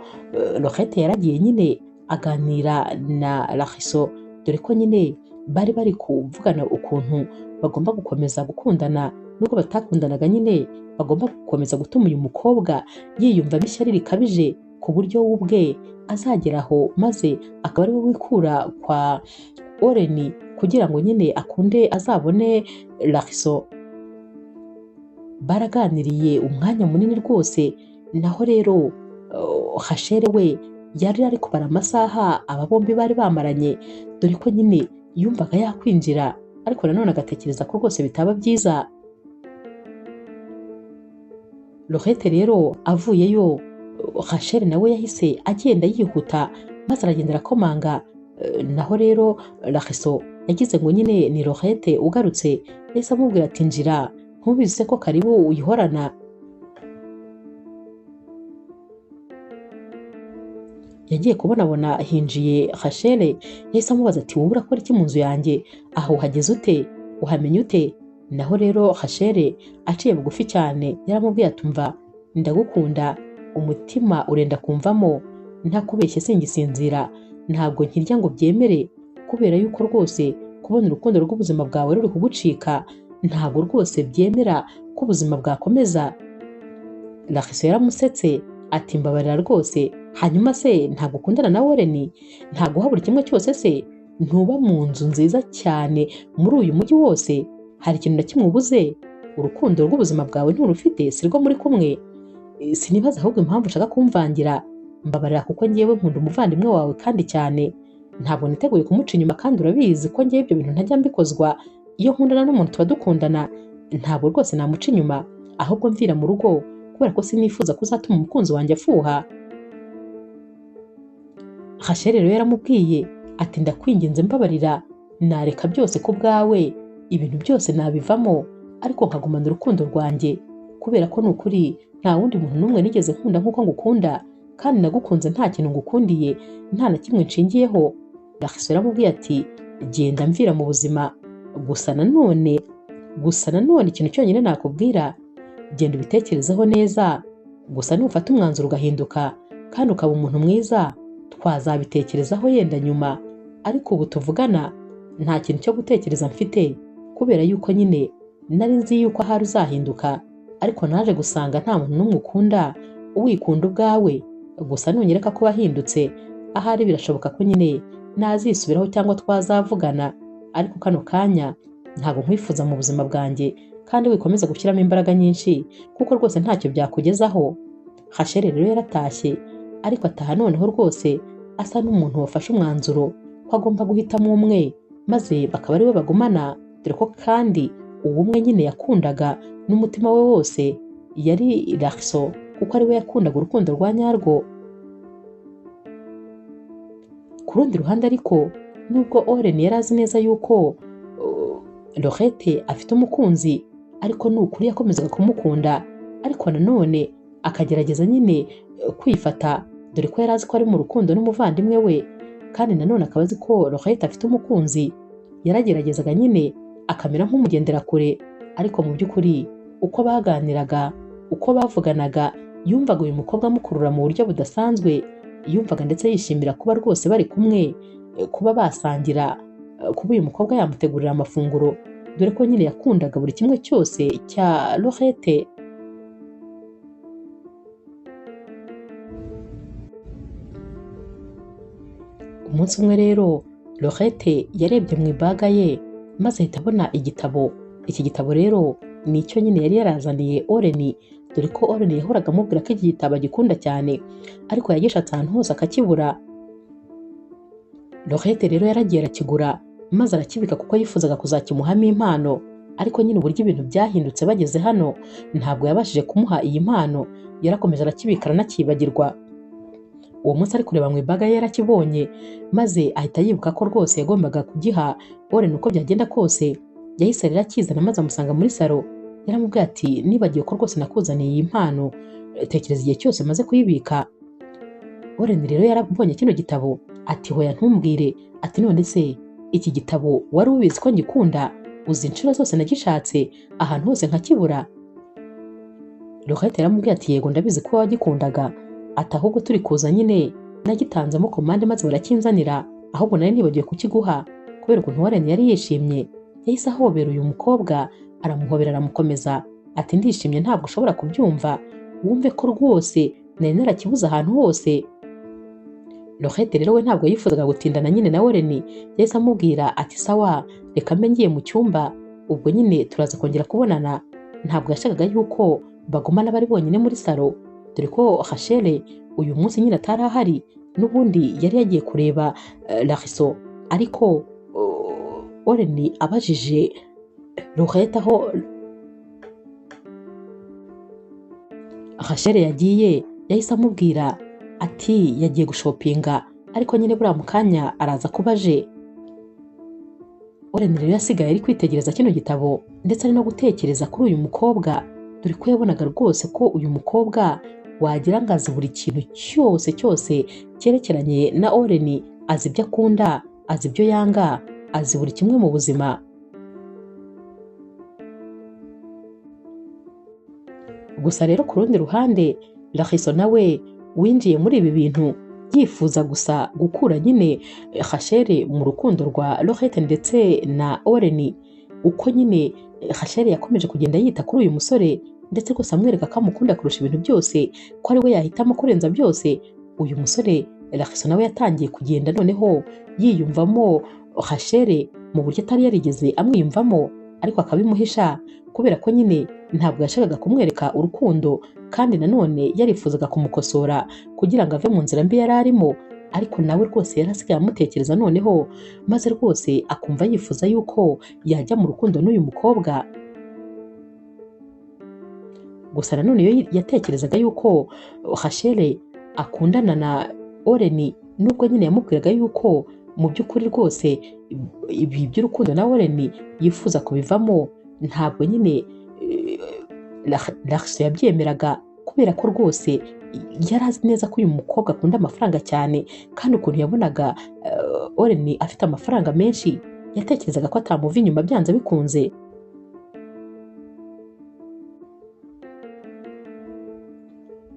S1: Lorette yaragiye nyine aganira na Rakiso, dore ko nyine bari bari kuvugana ukuntu bagomba gukomeza gukundana, nubwo batakundanaga nyine bagomba gukomeza gutuma uyu mukobwa yiyumvamo ishyari rikabije, ku buryo we ubwe azageraho maze akaba ari we wikura kwa Oren kugira ngo nyine akunde azabone Rakiso. Baraganiriye umwanya munini rwose. Naho rero Rachel we yari ari kubara amasaha aba bombi bari bamaranye, dore ko nyine yumvaga yakwinjira, ariko nanone agatekereza ko rwose bitaba byiza. Lorette rero avuyeyo, Rachel nawe yahise agenda yihuta, maze aragenda arakomanga. Naho rero Rakiso yagize ngo nyine ni Lorette ugarutse, yahise amubwira ati njira, ntubizi se ko karibu uyihorana. Yagiye kubonabona hinjiye Rachel, yahise amubaza ati wowe urakora iki mu nzu yanjye, aho uhageze ute, uhamenya ute? Naho rero Rachel aciye bugufi cyane yaramubwiye ati umva, ndagukunda, umutima urenda kumvamo, ntakubeshye singisinzira, ntabwo nkirya ngo byemere, kubera yuko rwose kubona urukundo rw'ubuzima bwawe ruri kugucika, ntabwo rwose byemera ko ubuzima bwakomeza. Rakiso yaramusetse ati mbabarira rwose, hanyuma se ntabwo ukundana na Oren? Ntabwo uha buri kimwe cyose se? Ntuba mu nzu nziza cyane muri uyu mujyi wose? Hari ikintu na kimwe ubuze? Urukundo rw'ubuzima bwawe nturufite? Si rwo muri kumwe? Sinibaza ahubwo impamvu ushaka kumvangira. Mbabarira kuko ngewe nkunda umuvandimwe wawe kandi cyane. Ntabwo niteguye kumuca inyuma, kandi urabizi ko ngewe ibyo bintu ntajya mbikozwa. Iyo nkundana n'umuntu tuba dukundana, ntabwo rwose namuca inyuma, ahubwo mvira mu rugo, kubera ko sinifuza kuzatuma umukunzi wanjye afuha. Rachel rero yaramubwiye ati ndakwinginze mbabarira, nareka byose ku bwawe, ibintu byose nabivamo, ariko nkagumana urukundo rwanjye, kubera ko nukuri nta wundi muntu n'umwe nigeze nkunda nk'uko ngukunda, kandi nagukunze nta kintu ngukundiye, nta na kimwe nshingiyeho. Rakiso yaramubwiye ati genda mvira mu buzima, gusa nanone ikintu cyonyine nakubwira, genda ubitekerezeho neza, gusa nufata umwanzuro ugahinduka kandi ukaba umuntu mwiza, twazabitekerezaho yenda nyuma, ariko ubu tuvugana nta kintu cyo gutekereza mfite, kubera yuko nyine nari nzi yuko ahari uzahinduka, ariko naje gusanga nta muntu n'umwe ukunda, uwikunda ubwawe. Gusa nunyereka ko wahindutse, ahari birashoboka ko nyine nazisubiraho cyangwa twazavugana, ariko kano kanya ntabwo nkwifuza mu buzima bwanjye, kandi wikomeza gushyiramo imbaraga nyinshi kuko rwose ntacyo byakugezaho. Rachel rero yaratashye, ariko ataha noneho rwose asa n'umuntu wafashe umwanzuro ko agomba guhitamo umwe, maze bakaba ari we bagumana, dore ko kandi uwo umwe nyine yakundaga n'umutima we wose yari Larso kuko ari we yakundaga urukundo rwa nyarwo. Ku rundi ruhande ariko nubwo Oren yari azi neza yuko Laurette afite umukunzi, ariko ni ukuri yakomezaga kumukunda, ariko nanone akagerageza nyine kwifata, dore ko yari azi ko ari mu rukundo n'umuvandimwe we, kandi nanone akaba azi ko Laurette afite umukunzi. Yarageragezaga nyine akamera nk'umugendera kure, ariko mu by'ukuri uko baganiraga, uko bavuganaga, yumvaga uyu mukobwa amukurura mu buryo budasanzwe. Yumvaga ndetse yishimira kuba rwose bari kumwe, kuba basangira, kuba uyu mukobwa yamutegurira amafunguro, dore ko nyine yakundaga buri kimwe cyose cya Laurette. Umunsi umwe rero Laurette yarebye mu ibaga ye maze ahita abona igitabo. Iki gitabo rero ni icyo nyine yari yarazaniye Oren, dore ko Oren yahoraga amubwira ko iki gitabo agikunda cyane, ariko yagishatse ahantu hose akakibura. Laurette rero yaragiye arakigura maze arakibika kuko yifuzaga kuzakimuhamo impano, ariko nyine uburyo ibintu byahindutse bageze hano ntabwo yabashije kumuha iyi mpano. Yarakomeje arakibika aranakibagirwa. Uwo munsi ari kureba mu ibaga ye yarakibonye, maze ahita yibuka ko rwose yagombaga kugiha Oren uko byagenda kose. Yahise rero akizana maze amusanga muri salo. Yaramubwiye ati nibagiwe ko rwose nakuzaniye iyi mpano, tekereza igihe cyose maze kuyibika. Oren rero yarabonye kino gitabo ati hoya ntumbwire, ati none se iki gitabo wari ubizi ko ngikunda? Uzi inshuro zose nagishatse ahantu hose nkakibura. Laurette yaramubwiye ati yego ndabizi ko wagikundaga, ati ahubwo turi kuza nyine nagitanzemo komande maze barakinzanira, ahubwo nari nibagiwe kukiguha. Kubera ukuntu Oren yari yishimye, yahise ahobera uyu mukobwa, aramuhobera aramukomeza ati ndishimye ntabwo ushobora kubyumva, wumve ko rwose nari narakibuze ahantu hose. Laurette rero we ntabwo yifuzaga gutindana nyine na Oren, yahise amubwira ati sawa reka mbe ngiye mu cyumba, ubwo nyine turaza kongera kubonana. Ntabwo yashakaga yuko bagumana bari bonyine muri salo, dore ko Rachel uyu munsi nyine atari ahari, n'ubundi yari yagiye kureba Larso. Ariko Oren abajije Laurette aho Rachel yagiye, yahise amubwira ati yagiye gushopinga, ariko nyine buriya mu kanya araza kuba aje. Oren rero yasigaye ari kwitegereza kino gitabo ndetse ari no gutekereza kuri uyu mukobwa, dore ko yabonaga rwose ko uyu mukobwa wagira ngo azi buri kintu cyose cyose cyerekeranye na Oren. Azi ibyo akunda, azi ibyo yanga, azi buri kimwe mu buzima. Gusa rero ku rundi ruhande Larso nawe winjiye muri ibi bintu yifuza gusa gukura nyine Rachel mu rukundo rwa Laurette ndetse na Oren. Uko nyine Rachel yakomeje kugenda yita kuri uyu musore ndetse rwose amwereka ko amukunda kurusha ibintu byose, ko ari we yahitamo kurenza byose, uyu musore Larso nawe yatangiye kugenda noneho yiyumvamo Rachel mu buryo atari yarigeze amwiyumvamo, ariko akabimuhisha kubera ko nyine ntabwo yashakaga kumwereka urukundo, kandi nanone yarifuzaga kumukosora kugira ngo ave mu nzira mbi yari arimo. Ariko nawe rwose yari asigaye amutekereza noneho, maze rwose akumva yifuza yuko yajya mu rukundo n'uyu mukobwa. Gusa nanone iyo yatekerezaga yuko Rachel akundana na Oren, nubwo nyine yamubwiraga yuko mu by'ukuri rwose ibi by'urukundo na Oren yifuza kubivamo, ntabwo nyine Larso yabyemeraga, kubera ko rwose yari azi neza ko uyu mukobwa akunda amafaranga cyane, kandi ukuntu yabonaga Oren afite amafaranga menshi yatekerezaga ko atamuva inyuma byanze bikunze.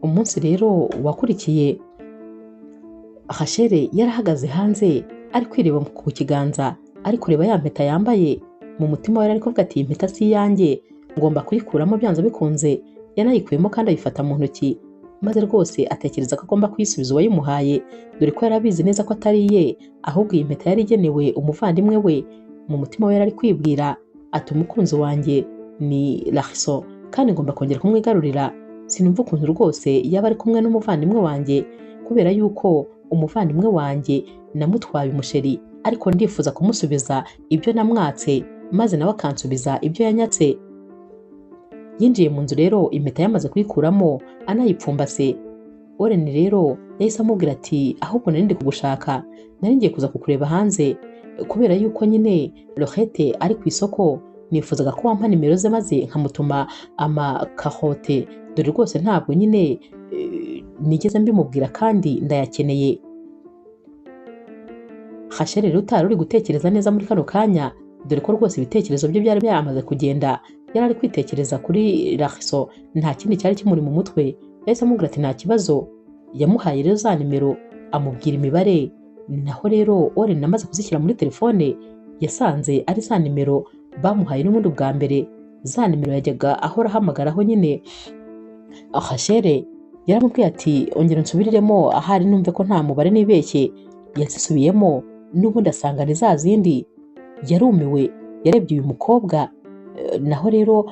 S1: Umunsi rero wakurikiye Rachel yarahagaze hanze ari kwireba ku kiganza, ari kureba ya mpeta yambaye. Mu mutima we ariko avuga ati iyi mpeta si iyanjye, ngomba kuyikuramo byanze bikunze. Yanayikuyemo kandi ayifata mu ntoki, maze rwose atekereza ko agomba kuyisubiza uwayimuhaye, dore ko yari abizi neza ko atari iye, ahubwo iyi mpeta yari igenewe umuvandimwe we. Mu mutima we yari ari kwibwira ati umukunzi wanjye ni Larso kandi ngomba kongera kumwigarurira. Sinumva ukuntu rwose yaba ari kumwe n'umuvandimwe wanjye, kubera yuko umuvandimwe wanjye namutwaye umusheri, ariko ndifuza kumusubiza ibyo namwatse maze nawe akansubiza ibyo yanyatse. Yinjiye mu nzu rero impeta yamaze kuyikuramo anayipfumbase. Oren rero yahise amubwira ati ahubwo nari ndi kugushaka, nari ngiye kuza kukureba hanze kubera yuko nyine Rohette ari ku isoko, nifuzaga ko wampa nimero ze maze nkamutuma amakahote, dore rwose ntabwo nyine nigeze mbimubwira kandi ndayakeneye. Rachel rero utari uri gutekereza neza muri kano kanya, dore ko rwose ibitekerezo bye byari byamaze kugenda, yari ari kwitekereza kuri Larso, nta kindi cyari kimuri mu mutwe. Yahise amubwira ati nta kibazo, yamuhaye rero za nimero amubwira imibare. Naho rero Oren amaze kuzishyira muri telefone yasanze ari za nimero bamuhaye n'ubundi bwa mbere, za nimero yajyaga ahora ahamagaraho nyine. Rachel yaramubwiye ati ongera unsubiriremo ahari numve ko nta mubare nibeshye. Yazisubiyemo n'ubundi asanga ni za zindi. Yarumiwe, yarebye uyu mukobwa. Naho rero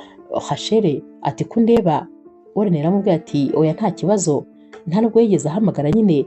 S1: Rachel ati kundeba. Oren yaramubwiye ati oya nta kibazo, nta nubwo yigeze ahamagara nyine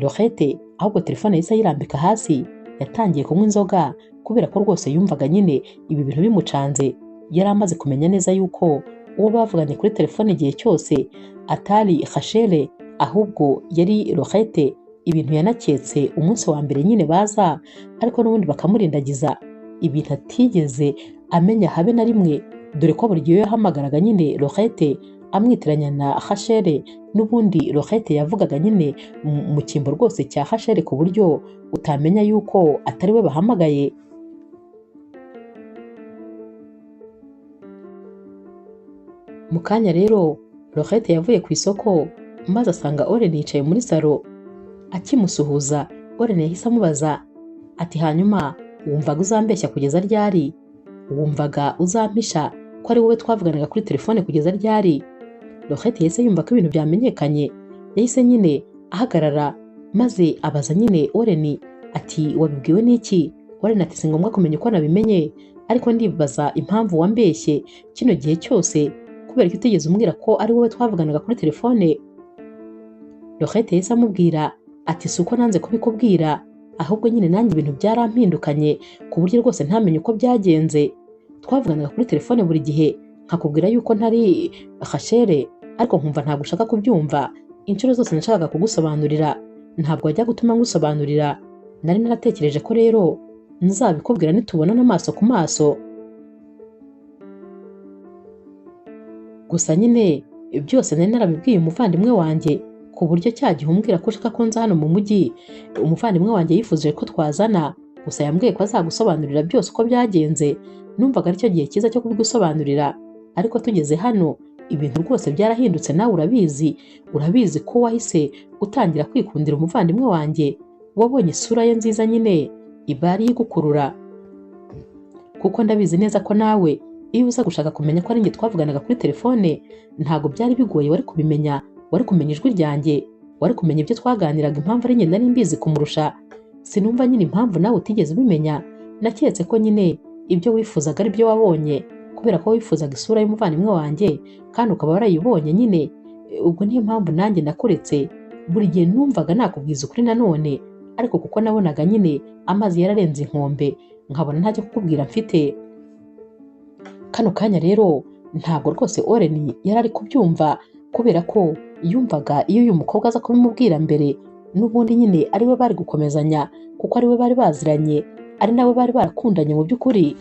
S1: Rohette, ahubwo telefone yahise ayirambika hasi. Yatangiye kunywa inzoga kubera ko rwose yumvaga nyine ibi bintu bimucanze. Yari amaze kumenya neza yuko uwo bavuganye kuri telefone igihe cyose atari Rachel ahubwo yari Rohette. Ibintu yanaketse umunsi wa mbere nyine baza, ariko n'ubundi bakamurindagiza, ibintu atigeze amenya habe na rimwe, dore ko buri gihe yahamagaraga nyine Rohette amwitiranya na Rachel, n'ubundi Rohette yavugaga nyine mu cyimbo rwose cya Rachel ku buryo utamenya yuko atari we bahamagaye. Mu kanya rero Rohette yavuye ku isoko maze asanga Oren yicaye muri salo. Akimusuhuza, Oren yahise amubaza ati hanyuma wumvaga uzambeshya kugeza ryari? Wumvaga uzampisha ko ari wowe twavuganaga kuri telefone kugeza ryari? Rohette yahise yumva ko ibintu byamenyekanye, yahise nyine ahagarara maze abaza nyine Oren ati wabibwiwe n'iki? Oren ati si ngombwa kumenya uko nabimenye, ariko ndibaza impamvu wambeshye kino gihe cyose, kubera ko utigeze umbwira ko ari wowe twavuganaga kuri telefone. Rohette yahise amubwira ati si uko nanze kubikubwira, ahubwo nyine nanjye ibintu byarampindukanye ku buryo rwose ntamenye uko byagenze. Twavuganaga kuri telefone buri gihe nkakubwira yuko ntari Rachel, ariko nkumva ntabwo ushaka kubyumva. Inshuro zose nashakaga kugusobanurira ntabwo wajya gutuma ngusobanurira. Nari naratekereje ko rero nzabikubwira nitubonana amaso ku maso. Gusa nyine byose nari narabibwiye umuvandimwe wanjye, ku buryo cyagihe umbwira ko ushaka ko nza hano mu mujyi, umuvandimwe wanjye yifuje ko twazana, gusa yambwiye ko azagusobanurira byose uko byagenze. Numvaga aricyo gihe cyiza cyo kubigusobanurira, ariko tugeze hano ibintu rwose byarahindutse. Nawe urabizi ko wahise utangira kwikundira umuvandimwe wanjye, wabonye isura ye nziza nyine ibari yigukurura, kuko ndabizi neza ko nawe iyo uza gushaka kumenya ko ari njye twavuganaga kuri telefone ntago byari bigoye, wari kubimenya, wari kumenya ijwi ryanjye, wari kumenya ibyo twaganiraga, impamvu ari njye nari mbizi kumurusha. Sinumva nyine impamvu nawe utigeze ubimenya. Naketse ko nyine ibyo wifuzaga ari byo wabonye, kubera ko wifuzaga isura y'umuvandimwe wanjye kandi ukaba warayibonye nyine. Ubwo niyo mpamvu nanjye nakuretse. Buri gihe numvaga nakubwiza ukuri nanone, ariko kuko nabonaga nyine amazi yararenze inkombe, nkabona ntajya kukubwira mfite. Kano kanya rero ntabwo rwose Oren yari ari kubyumva, kubera ko yumvaga iyo uyu mukobwa aza kubimubwira mbere n'ubundi nyine ari we bari gukomezanya, kuko ari we bari baziranye, ari nawe bari barakundanye mu by'ukuri.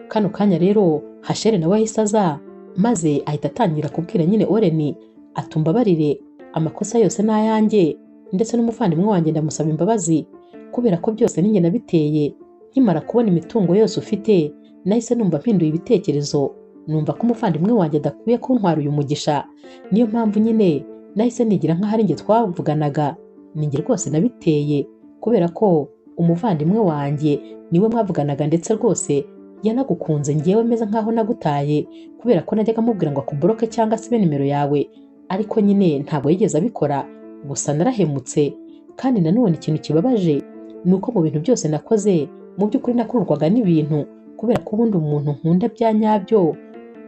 S1: Kano kanya rero Rachel nawe yahise aza maze ahita atangira kubwira nyine Oren atumbabarire, amakosa yose n'ayanjye, ndetse n'umuvandimwe wanjye ndamusaba imbabazi kubera ko byose ninjye nabiteye. Nkimara kubona imitungo yose ufite nahise numva mpinduye ibitekerezo, numva ko umuvandimwe wanjye adakwiye kuntwara uyu mugisha. Niyo mpamvu nyine nahise nigira nk'aho ari njye twavuganaga. Ninjye rwose nabiteye, kubera ko umuvandimwe wanjye niwe mwavuganaga, ndetse rwose yanagukunze njyewe meze nk'aho nagutaye, kubera ko najyaga mubwira ngo akuboroke cyangwa se nimero yawe, ariko nyine ntabwo yigeze abikora. Gusa narahemutse, kandi nanone ikintu kibabaje ni uko mu bintu byose nakoze mu by'ukuri nakururwaga n'ibintu, kubera ko ubundi umuntu nkunda bya nyabyo,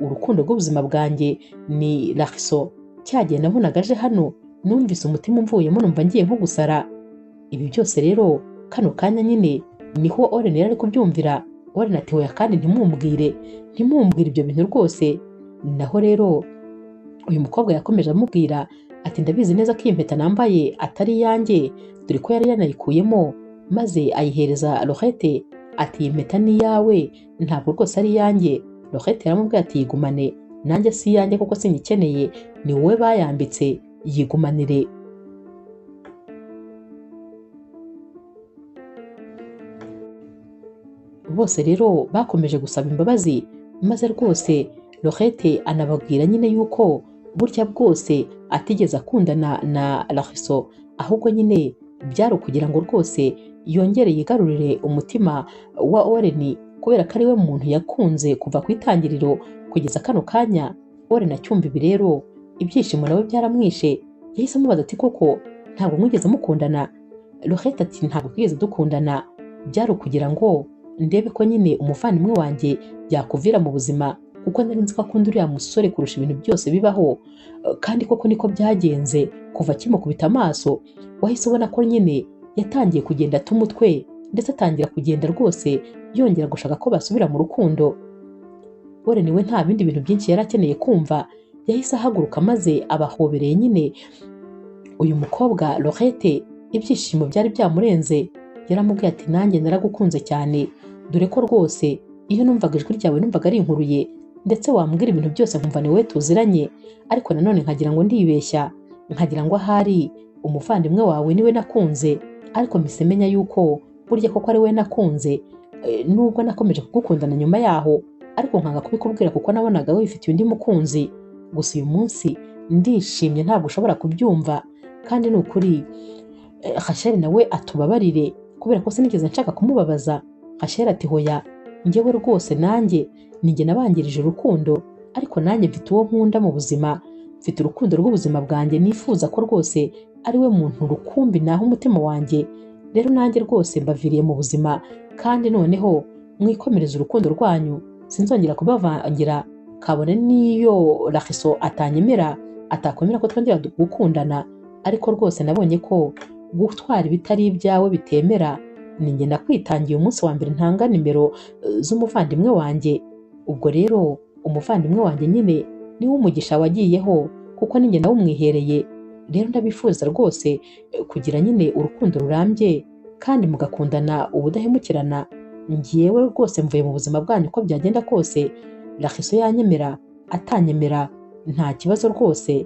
S1: urukundo rw'ubuzima bwanjye ni Larso. Cyagiye nabonaga aje hano numvise umutima umvuyemo, numva ngiye nko gusara. Ibi byose rero kano kanya nyine niho Oren yari ari kubyumvira. Warren ati hoya kandi ntimumbwire ibyo bintu rwose. Naho rero uyu mukobwa yakomeje amubwira ati ndabizi neza ko iyi mpeta nambaye atari iyanjye, dore ko yari yanayikuyemo maze ayihereza Laurette ati iyi mpeta ni iyawe ntabwo rwose ari iyanjye. Laurette yaramubwiye ati yigumane, nanjye si iyanjye kuko sinyikeneye, ni wowe bayambitse, yigumanire. Bose rero bakomeje gusaba imbabazi, maze rwose Laurette anababwira nyine yuko burya bwose atigeze akundana na Laxiso, ahubwo nyine byari ukugira ngo rwose yongere yigarurire umutima wa Warren, kubera ko ari we muntu yakunze kuva ku itangiriro kugeza kano kanya. Warren acyumva ibi rero ibyishimo nawe byaramwishe, yahise amubaza ati koko ntabwo mwigeze mukundana? Laurette ati ntabwo twigeze dukundana, byari ukugira ngo ndebe ko nyine umuvandimwe wanjye yakuvira mu buzima, kuko nari nzi ko akunda uriya musore kurusha ibintu byose bibaho. Kandi koko niko byagenze. Kuva kimukubita amaso wahise ubona ko nyine yatangiye kugenda ata umutwe, ndetse atangira kugenda rwose yongera gushaka ko basubira mu rukundo. Warren we nta bindi bintu byinshi yari akeneye kumva, yahise ahaguruka maze abahobereye nyine uyu mukobwa Laurette. Ibyishimo byari byamurenze, yaramubwiye ati nanjye naragukunze cyane, dore ko rwose iyo numvaga ijwi ryawe numvaga ari inkuruye, ndetse wambwira ibintu byose nkumva ni wowe tuziranye, ariko nanone nkagira ngo ndibeshya, nkagira ngo ahari umuvandimwe wawe niwe nakunze, ariko mpise menya yuko burya koko ari we nakunze. Nubwo nakomeje kugukundana nyuma yaho, ariko nkanga kubikubwira kuko nabonaga wifitiye undi mukunzi. Gusa uyu munsi ndishimye ntabwo ushobora kubyumva, kandi ni ukuri Rachel nawe atubabarire kubera ko sinigeze nshaka kumubabaza. Rachel ati hoya, njyewe rwose nanjye ninjye nabangirije urukundo, ariko nanjye mfite uwo nkunda mu buzima, mfite urukundo rw'ubuzima bwanjye, nifuza ko rwose ari we muntu rukumbi naho umutima wanjye. Rero nanjye rwose mbaviriye mu buzima, kandi noneho mwikomereza urukundo rwanyu, sinzongera kubavangira, kabone n'iyo Laxiso atanyemera, atakwemera ko twongera gukundana. Ariko rwose nabonye ko gutwara ibitari ibyawe bitemera. Ninjye nakwitangiye umunsi wa mbere ntanga nimero z'umuvandimwe wanjye. Ubwo rero umuvandimwe wanjye nyine niwe umugisha wagiyeho, kuko ninjye nawe umwihereye. Rero ndabifuza rwose kugira nyine urukundo rurambye kandi mugakundana ubudahemukirana. Ngiyewe rwose mvuye mu buzima bwanyu uko byagenda kose, Laxiso yanyemera atanyemera nta kibazo rwose.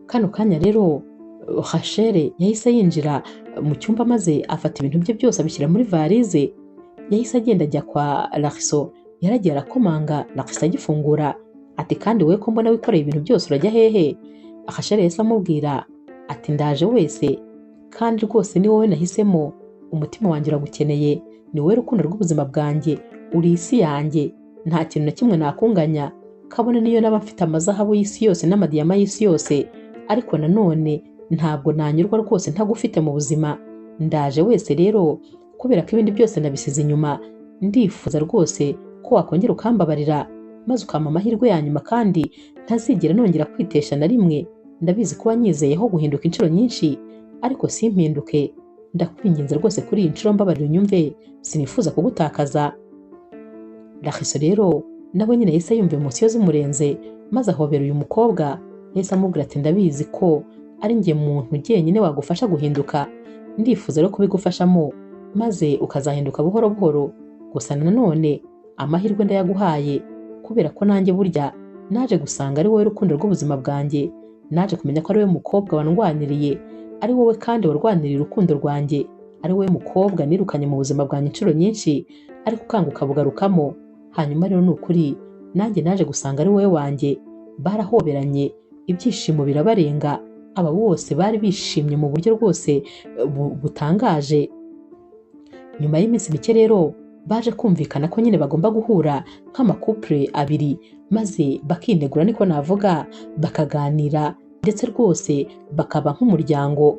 S1: Kano kanya rero Rachel yahise yinjira mu cyumba maze afata ibintu bye byose abishyira muri varize. Yahise agenda ajya kwa Laxiso, yaragiye arakomanga, Laxiso agifungura ati kandi wowe ko mbona wikoreye ibintu byose urajya hehe? Rachel yahise amubwira ati ndaje wese, kandi rwose ni wowe nahisemo, umutima wanjye uragukeneye, ni wowe rukundo rw'ubuzima bwanjye, uri isi yanjye, nta kintu na kimwe nakunganya, kabone niyo naba mfite amazahabu y'isi yose n'amadiyama y'isi yose, ariko nanone ntabwo nanyurwa rwose ntagufite mu buzima. Ndaje wese rero kubera ko ibindi byose nabisize inyuma, ndifuza rwose ko wakongera ukambabarira maze ukampa amahirwe ya nyuma, kandi ntazigera nongera kwitesha na rimwe. Ndabizi ko wanyizeyeho guhinduka inshuro nyinshi, ariko simpinduke. Ndakwinginze rwose kuri iyi nshuro mbabarira unyumve, sinifuza kugutakaza. Laxiso rero nawe nyine yahise yumva emosiyo zimurenze, maze ahobera uyu mukobwa. Yahise amubwira ati ndabizi ko ari njye muntu jyenyine wagufasha guhinduka, ndifuza rero kubigufashamo maze ukazahinduka buhoro buhoro. Gusa nanone amahirwe ndayaguhaye, kubera ko nanjye burya naje gusanga ari wowe rukundo rw'ubuzima bwanjye, naje kumenya ko ari wowe mukobwa wandwaniriye, ari wowe kandi warwaniriye urukundo rwanjye, ari wowe mukobwa nirukanye mu buzima bwanjye inshuro nyinshi, ariko ukanguka bugarukamo. Hanyuma rero ni ukuri nanjye naje gusanga ari wowe wanjye. Barahoberanye, ibyishimo birabarenga, aba bose bari bishimye mu buryo rwose butangaje. Nyuma y'iminsi mike rero baje kumvikana ko nyine bagomba guhura nk'amakupure abiri, maze bakinegura niko navuga, bakaganira ndetse rwose bakaba nk'umuryango.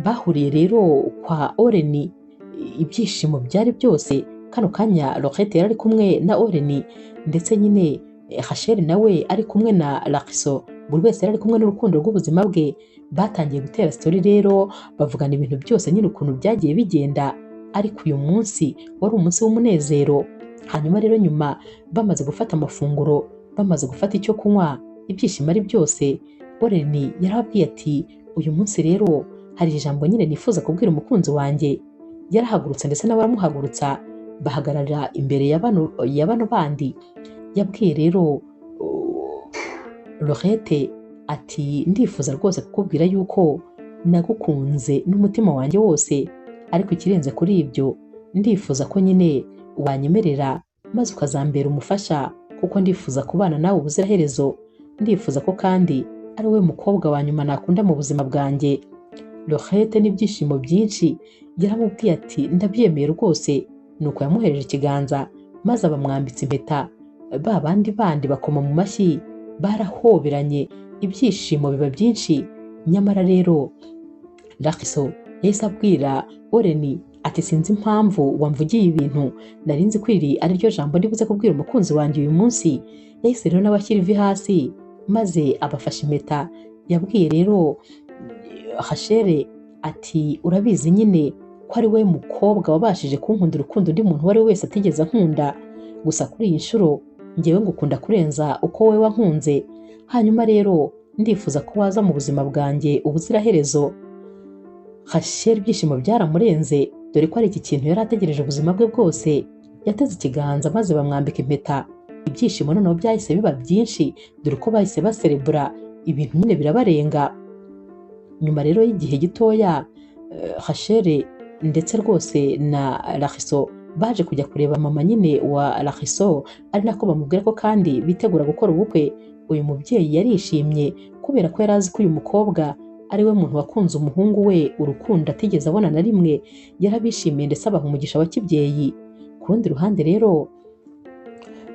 S1: Bahuriye rero kwa Warren, ibyishimo byari byose. Kano kanya Laurette yari ari kumwe na Warren, ndetse nyine Rachel nawe ari kumwe na Laxiso. buri wese yari ari kumwe n'urukundo rw'ubuzima bwe. Batangiye gutera story rero bavugana ibintu byose nyine ukuntu byagiye bigenda, ariko uyu munsi wari umunsi w'umunezero. Hanyuma rero nyuma bamaze gufata amafunguro, bamaze gufata icyo kunywa, ibyishimo ari byose, Warren yarababwiye ati uyu munsi rero hari ijambo nyine nifuza kubwira umukunzi wanjye. Yarahagurutse ndetse n'abamuhagurutsa bahagarara imbere ya bano bandi. Yabwiye rero Laurette ati ndifuza rwose kukubwira yuko nagukunze n'umutima wanjye wose, ariko ikirenze kuri ibyo ndifuza ko nyine wanyemerera maze ukazambera umufasha, kuko ndifuza kubana nawe ubuziraherezo. Ndifuza ko kandi ari we mukobwa wa nyuma nakunda mu buzima bwanjye. Laurette n'ibyishimo byinshi yaramubwiye ati ndabyemeye rwose. Nuko yamuhereje ikiganza maze abamwambitse impeta. Ba bandi bandi bakoma mu mashyi, barahoberanye, ibyishimo biba byinshi. Nyamara rero Laxiso yahise abwira Warren ati sinzi impamvu wamvugiye ibintu, nari nzi ko iri ari ryo jambo ndibuze kubwira umukunzi wanjye uyu munsi. Yahise rero n'abashyira ivi hasi maze abafashe impeta. Yabwiye rero Rachel ati urabizi nyine ko ari we mukobwa wabashije kunkunda urukundo undi muntu uwo ari we wese atigeze ankunda, gusa kuri iyi nshuro njyewe ngukunda kurenza uko wowe wankunze. Hanyuma rero ndifuza ko waza mu buzima bwanjye ubuziraherezo. Rachel ibyishimo byaramurenze, dore ko ari iki kintu yari ategereje ubuzima bwe bwose. Yateze ikiganza maze bamwambika impeta. Ibyishimo noneho byahise biba byinshi, dore ko bahise baserebura, ibintu nyine birabarenga. Nyuma rero y'igihe gitoya Rachel ndetse rwose na Laxiso baje kujya kureba mama nyine wa Laxiso, ari nako bamubwira ko kandi bitegura gukora ubukwe. Uyu mubyeyi yarishimye kubera ko yari azi ko uyu mukobwa ari we muntu wakunze umuhungu we urukundo atigeze abona na rimwe. Yarabishimiye ndetse abaha umugisha wa kibyeyi. Ku rundi ruhande rero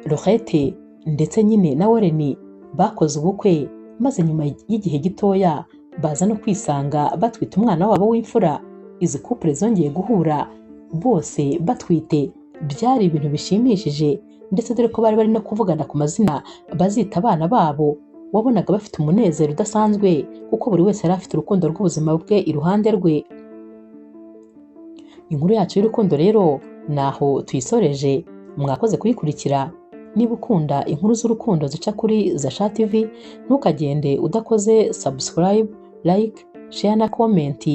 S1: Laurette ndetse nyine na Warren bakoze ubukwe, maze nyuma y'igihe gitoya baza no kwisanga batwite umwana wabo w'imfura. Izi couple zongeye guhura bose batwite, byari ibintu bishimishije, ndetse dore ko bari no kuvugana ku mazina bazita abana babo. Wabonaga bafite umunezero udasanzwe kuko buri wese yari afite urukundo rw'ubuzima bwe iruhande rwe. Inkuru yacu y'urukundo rero naho tuyisoreje. Mwakoze kuyikurikira. Niba ukunda inkuru z'urukundo zica kuri Zasha TV, ntukagende udakoze subscribe, like, share na comment.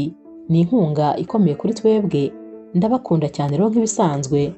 S1: Ni inkunga ikomeye kuri twebwe. Ndabakunda cyane rero nk'ibisanzwe.